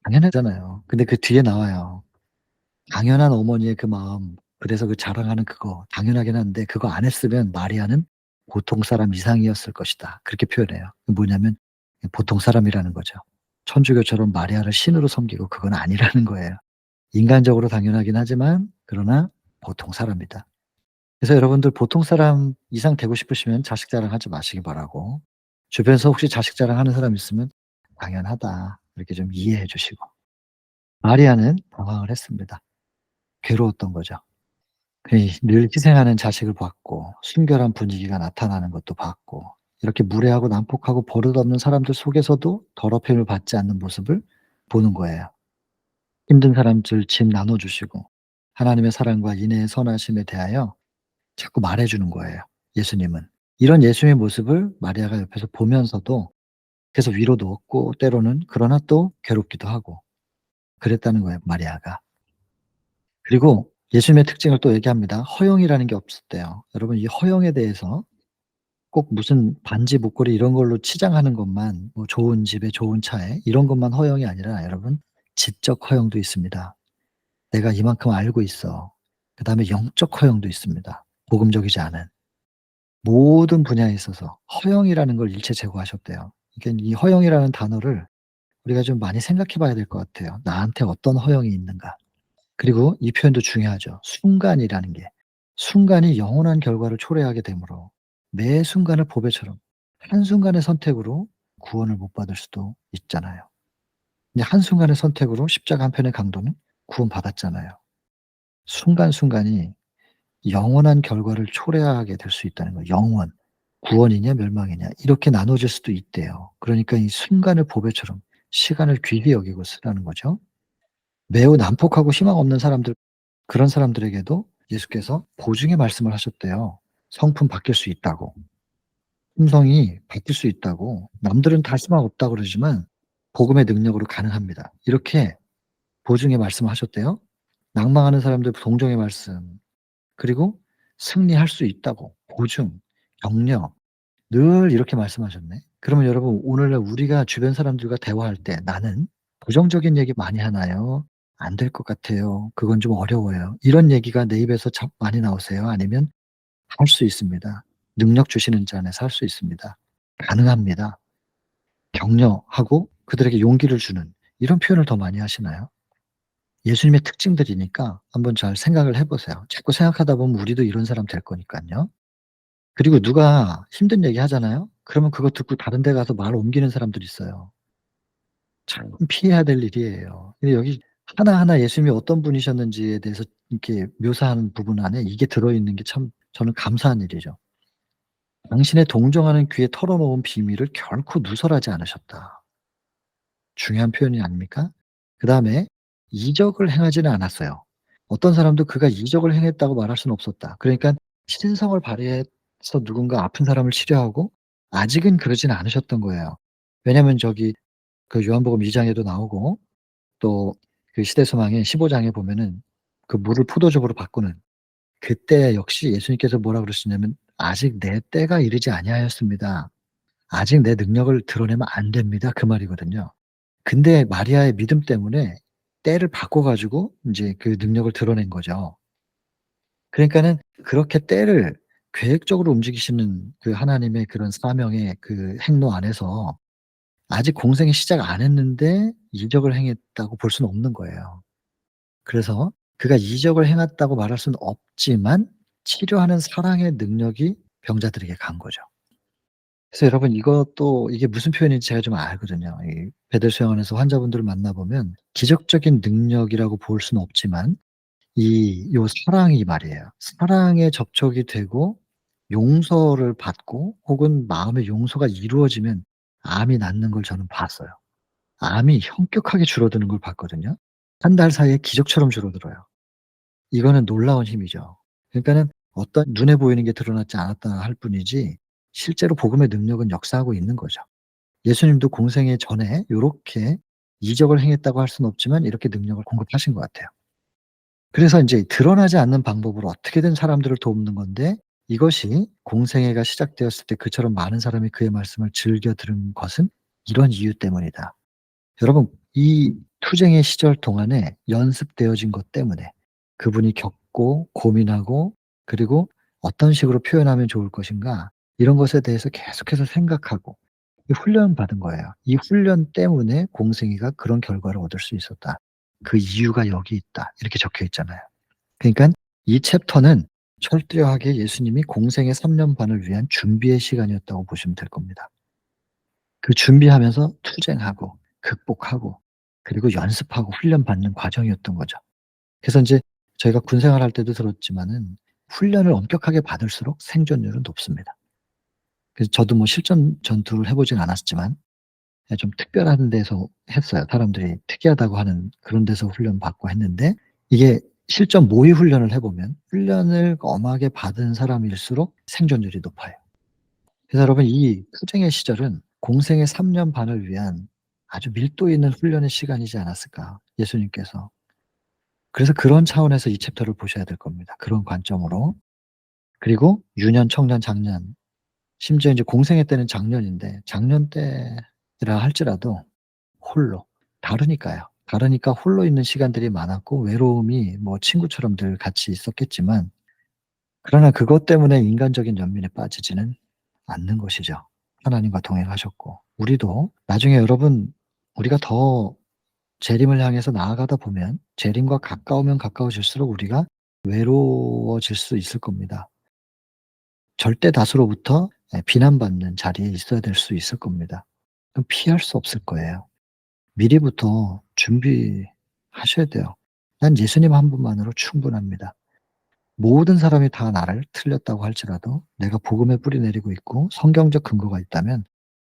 당연하잖아요. 근데 그 뒤에 나와요. 당연한 어머니의 그 마음, 그래서 그 자랑하는 그거 당연하긴 한데 그거 안 했으면 마리아는 보통 사람 이상이었을 것이다. 그렇게 표현해요. 그 뭐냐면 보통 사람이라는 거죠. 천주교처럼 마리아를 신으로 섬기고 그건 아니라는 거예요. 인간적으로 당연하긴 하지만 그러나 보통 사람이다. 그래서 여러분들 보통 사람 이상 되고 싶으시면 자식 자랑하지 마시기 바라고, 주변에서 혹시 자식 자랑하는 사람 있으면 "당연하다." 이렇게 좀 이해해 주시고. 마리아는 당황을 했습니다. 괴로웠던 거죠. 그 늘 희생하는 자식을 봤고 순결한 분위기가 나타나는 것도 봤고 이렇게 무례하고 난폭하고 버릇없는 사람들 속에서도 더럽힘을 받지 않는 모습을 보는 거예요. 힘든 사람들 짐 나눠 주시고 하나님의 사랑과 인애의 선하심에 대하여 자꾸 말해 주는 거예요, 예수님은. 이런 예수님의 모습을 마리아가 옆에서 보면서도 계속 위로도 얻고 때로는 그러나 또 괴롭기도 하고 그랬다는 거예요, 마리아가. 그리고 예수님의 특징을 또 얘기합니다. 허영이라는 게 없었대요. 여러분 이 허영에 대해서 꼭 무슨 반지 목걸이 이런 걸로 치장하는 것만, 뭐 좋은 집에 좋은 차에 이런 것만 허영이 아니라 여러분 지적 허영도 있습니다. 내가 이만큼 알고 있어. 그다음에 영적 허영도 있습니다. 복음적이지 않은. 모든 분야에 있어서 허영이라는 걸 일체 제거하셨대요. 그러니까 이 허영이라는 단어를 우리가 좀 많이 생각해 봐야 될 것 같아요. 나한테 어떤 허영이 있는가. 그리고 이 표현도 중요하죠. 순간이라는 게. 순간이 영원한 결과를 초래하게 되므로 매 순간을 보배처럼 한순간의 선택으로 구원을 못 받을 수도 있잖아요. 근데 한순간의 선택으로 십자가 한 편의 강도는 구원받았잖아요. 순간순간이 영원한 결과를 초래하게 될 수 있다는 거예요. 영원. 구원이냐 멸망이냐 이렇게 나눠질 수도 있대요. 그러니까 이 순간을 보배처럼 시간을 귀히 여기고 쓰라는 거죠. 매우 난폭하고 희망 없는 사람들, 그런 사람들에게도 예수께서 보증의 말씀을 하셨대요. 성품 바뀔 수 있다고. 품성이 바뀔 수 있다고. 남들은 다 희망 없다고 그러지만 복음의 능력으로 가능합니다. 이렇게 보증의 말씀을 하셨대요. 낭망하는 사람들 동정의 말씀, 그리고 승리할 수 있다고 보증, 격려 늘 이렇게 말씀하셨네. 그러면 여러분 오늘날 우리가 주변 사람들과 대화할 때 나는 부정적인 얘기 많이 하나요? "안 될 것 같아요. 그건 좀 어려워요." 이런 얘기가 내 입에서 참 많이 나오세요? 아니면 할 수 있습니다. 능력 주시는 자 안에서 할 수 있습니다. 가능합니다. 격려하고 그들에게 용기를 주는 이런 표현을 더 많이 하시나요? 예수님의 특징들이니까 한번 잘 생각을 해 보세요. 자꾸 생각하다 보면 우리도 이런 사람 될 거니깐요. 그리고 누가 힘든 얘기 하잖아요? 그러면 그거 듣고 다른 데 가서 말 옮기는 사람들이 있어요. 참 피해야 될 일이에요. 근데 여기 하나하나 예수님이 어떤 분이셨는지에 대해서 이렇게 묘사하는 부분 안에 이게 들어있는 게 참 저는 감사한 일이죠. "당신의 동정하는 귀에 털어놓은 비밀을 결코 누설하지 않으셨다." 중요한 표현이 아닙니까? 그다음에 이적을 행하지는 않았어요. 어떤 사람도 "그가 이적을 행했다고 말할 수는 없었다." 그러니까 신성을 발휘해서 누군가 아픈 사람을 치료하고 아직은 그러진 않으셨던 거예요. 왜냐하면 저기 그 요한복음 2 장에도 나오고 또 그 시대소망의 15 장에 보면은 그 물을 포도즙으로 바꾸는 그때 역시 예수님께서 뭐라 그러시냐면 "아직 내 때가 이르지 아니하였습니다. 아직 내 능력을 드러내면 안 됩니다." 그 말이거든요. 근데 마리아의 믿음 때문에 때를 바꿔 가지고 인제 그 능력을 드러낸 거죠. 그러니까는 그렇게 때를 계획적으로 움직이시는 그 하나님의 그런 사명의 그 행로 안에서 아직 공생이 시작 안 했는데 이적을 행했다고 볼 수는 없는 거예요. 그래서 그가 이적을 행했다고 말할 수는 없지만 치료하는 사랑의 능력이 병자들에게 간 거죠. 그래서 여러분 이것도 이게 무슨 표현인지 제가 좀 알거든요. 이 배들수양원에서 환자분들을 만나 보면 기적적인 능력이라고 볼 수는 없지만 요 사랑이 말이에요. 사랑에 접촉이 되고 용서를 받고 혹은 마음의 용서가 이루어지면 암이 낫는 걸 저는 봤어요. 암이 현격하게 줄어드는 걸 봤거든요. 한 달 사이에 기적처럼 줄어들어요. 이거는 놀라운 힘이죠. 그러니까는 어떤 눈에 보이는 게 드러나지 않았다 할 뿐이지 실제로 복음의 능력은 역사하고 있는 거죠. 예수님도 공생애 전에 요렇게 이적을 행했다고 할 수는 없지만 이렇게 능력을 공급하신 것 같아요. 그래서 인제 드러나지 않는 방법으로 어떻게든 사람들을 돕는 건데 이것이 공생애가 시작되었을 때 그처럼 많은 사람이 그의 말씀을 즐겨 들은 것은 이런 이유 때문이다. 여러분 이 투쟁의 시절 동안에 연습되어진 것 때문에 그분이 겪고 고민하고 그리고 '어떤 식으로 표현하면 좋을 것인가.' 이런 것에 대해서 계속해서 생각하고 이 훈련받은 거예요. 이 훈련 때문에 공생이가 그런 결과를 얻을 수 있었다. 그 이유가 여기 있다. 이렇게 적혀 있잖아요. 그러니깐 이 챕터는 철저하게 예수님이 공생애 3년 반을 위한 준비의 시간이었다고 보시면 될 겁니다. 그 준비하면서 투쟁하고 극복하고 그리고 연습하고 훈련받는 과정이었던 거죠. 그래서 인제 저희가 군 생활할 때도 들었지만은 훈련을 엄격하게 받을수록 생존율은 높습니다. 그래서 저도 뭐 실전 전투를 해 보진 않았지만 예 좀 특별한 데서 했어요. 사람들이 특이하다고 하는 그런 데서 훈련받고 했는데 이게 실전 모의 훈련을 해 보면 훈련을 엄하게 받은 사람일수록 생존율이 높아요. 그래서 여러분 이 투쟁의 시절은 공생의 3년 반을 위한 아주 밀도 있는 훈련의 시간이지 않았을까 예수님께서. 그래서 그런 차원에서 이 챕터를 보셔야 될 겁니다. 그런 관점으로. 그리고 유년, 청년, 장년 심지어 인제 공생애 때는 장년인데 장년 때라 할지라도 홀로. 다르니까요. 다르니까 홀로 있는 시간들이 많았고 외로움이 뭐 친구처럼 늘 같이 있었겠지만 그러나 그것 때문에 인간적인 연민에 빠지지는 않는 것이죠. 하나님과 동행하셨고 우리도 나중에 여러분 우리가 더 재림을 향해서 나아가다 보면 재림과 가까우면 가까워질수록 우리가 외로워질 수 있을 겁니다. 절대 다수로부터 예 비난받는 자리에 있어야 될 수 있을 겁니다. 그건 피할 수 없을 거예요. 미리부터 준비하셔야 돼요. '난 예수님 한 분만으로 충분합니다.' 모든 사람이 다 나를 틀렸다고 할지라도 내가 복음에 뿌리 내리고 있고 성경적 근거가 있다면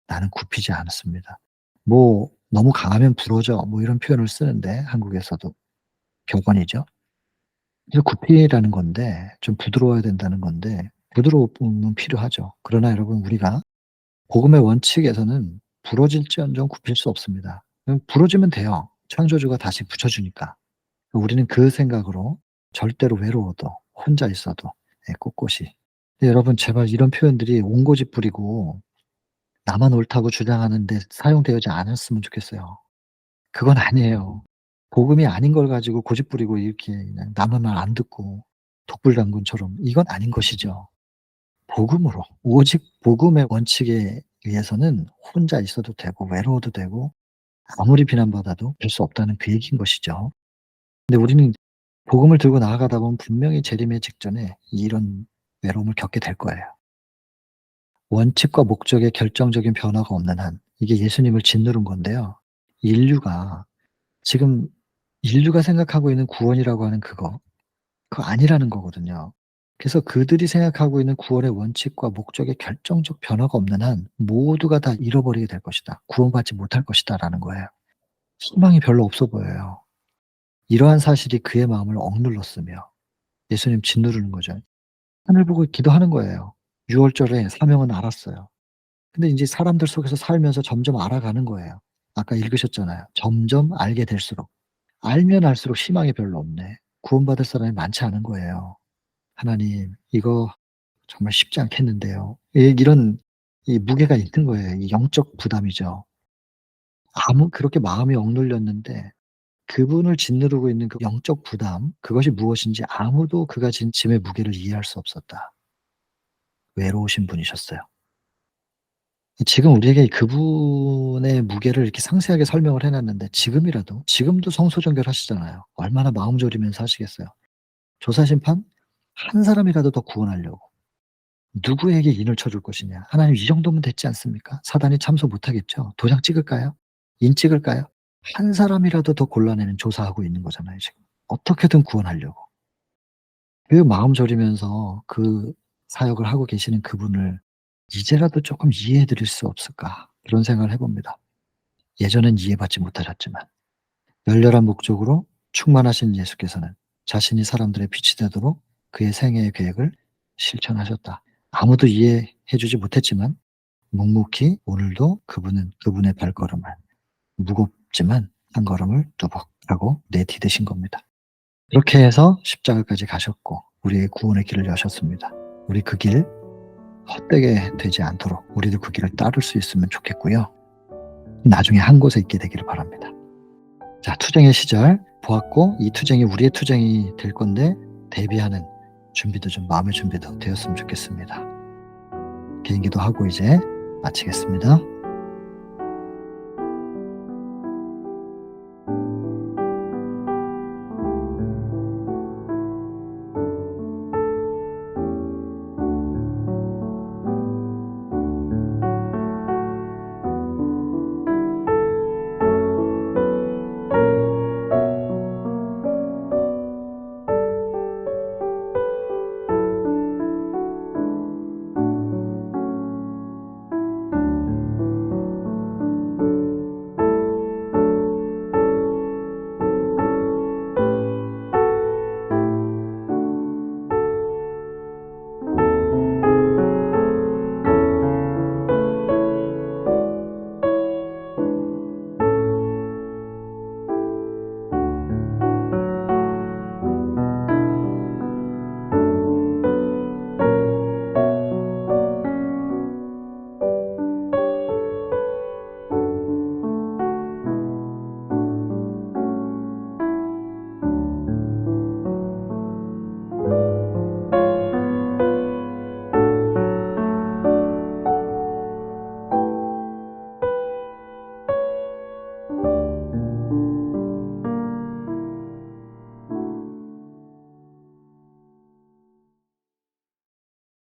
나는 굽히지 않습니다. 뭐 "너무 강하면 부러져." 뭐 이런 표현을 쓰는데 한국에서도 격언이죠. 그래서 굽히라는 건데 좀 부드러워야 된다는 건데 부드러움은 필요하죠. 그러나 여러분 우리가 복음의 원칙에서는 부러질지언정 굽힐 수 없습니다. 부러지면 돼요. 창조주가 다시 붙여주니까. 우리는 그 생각으로 절대로 외로워도 혼자 있어도 예 꼿꼿이. 근데 여러분 제발 이런 표현들이 온고집 부리고 나만 옳다고 주장하는 데 사용되지 않았으면 좋겠어요. 그건 아니에요. 복음이 아닌 걸 가지고 고집 부리고 이렇게 그냥 남의 말 안 듣고 독불장군처럼 이건 아닌 것이죠. 복음으로 오직 복음의 원칙에 의해서는 혼자 있어도 되고 외로워도 되고 아무리 비난받아도 될 수 없다는 그 얘기인 것이죠. 근데 우리는 복음을 들고 나아가다 보면 분명히 재림의 직전에 이런 외로움을 겪게 될 거예요. 원칙과 목적의 결정적인 변화가 없는 한 이게 예수님을 짓누른 건데요. 인류가 지금 인류가 생각하고 있는 구원이라고 하는 그거 아니라는 거거든요. 그래서 그들이 생각하고 있는 구원의 원칙과 목적의 결정적 변화가 없는 한 모두가 다 잃어버리게 될 것이다. 구원받지 못할 것이다라는 거예요. 희망이 별로 없어 보여요. 이러한 사실이 그의 마음을 억눌렀으며 예수님 짓누르는 거죠. 하늘 보고 기도하는 거예요. 6 월절에 사명은 알았어요. 근데 인제 사람들 속에서 살면서 점점 알아가는 거예요. 아까 읽으셨잖아요. 점점 알게 될수록. 알면 알수록 희망이 별로 없네. 구원받을 사람이 많지 않은 거예요. 하나님 이거 정말 쉽지 않겠는데요. 이런 이 무게가 있는 거예요. 이 영적 부담이죠. 그렇게 마음이 억눌렸는데 그분을 짓누르고 있는 그 영적 부담 그것이 무엇인지 아무도 그가 진 짐의 무게를 이해할 수 없었다. 외로우신 분이셨어요. 지금 우리에게 그분의 무게를 이렇게 상세하게 설명을 해 놨는데 지금이라도 지금도 성소정결하시잖아요. 얼마나 마음 졸이면서 하시겠어요. 조사심판 한 사람이라도 더 구원하려고 누구에게 인을 쳐 줄 것이냐. 하나님 이 정도면 됐지 않습니까? 사단이 참소 못 하겠죠. 도장 찍을까요? 인 찍을까요? 한 사람이라도 더 골라내는 조사하고 있는 거잖아요 지금. 어떻게든 구원하려고. 그 마음 졸이면서 그 사역을 하고 계시는 그분을 이제라도 쪼끔 이해해 드릴 수 없을까 그런 생각을 해 봅니다. 예전엔 이해받지 못하셨지만 열렬한 목적으로 충만하신 예수께서는 자신이 사람들의 빛이 되도록 그의 생애의 계획을 실천하셨다. 아무도 이해해 주지 못했지만 묵묵히 오늘도 그분은 그분의 발걸음을 무겁지만 한 걸음을 뚜벅 하고 내디디신 겁니다. 그렇게 해서 십자가까지 가셨고 우리의 구원의 길을 여셨습니다. 우리 그 길 헛되게 되지 않도록 우리도 그 길을 따를 수 있으면 좋겠고요. 나중에 한 곳에 있게 되기를 바랍니다. 자, 투쟁의 시절 보았고 이 투쟁이 우리의 투쟁이 될 건데 대비하는 준비도 좀 마음의 준비도 되었으면 좋겠습니다. 개인기도 하고 이제 마치겠습니다.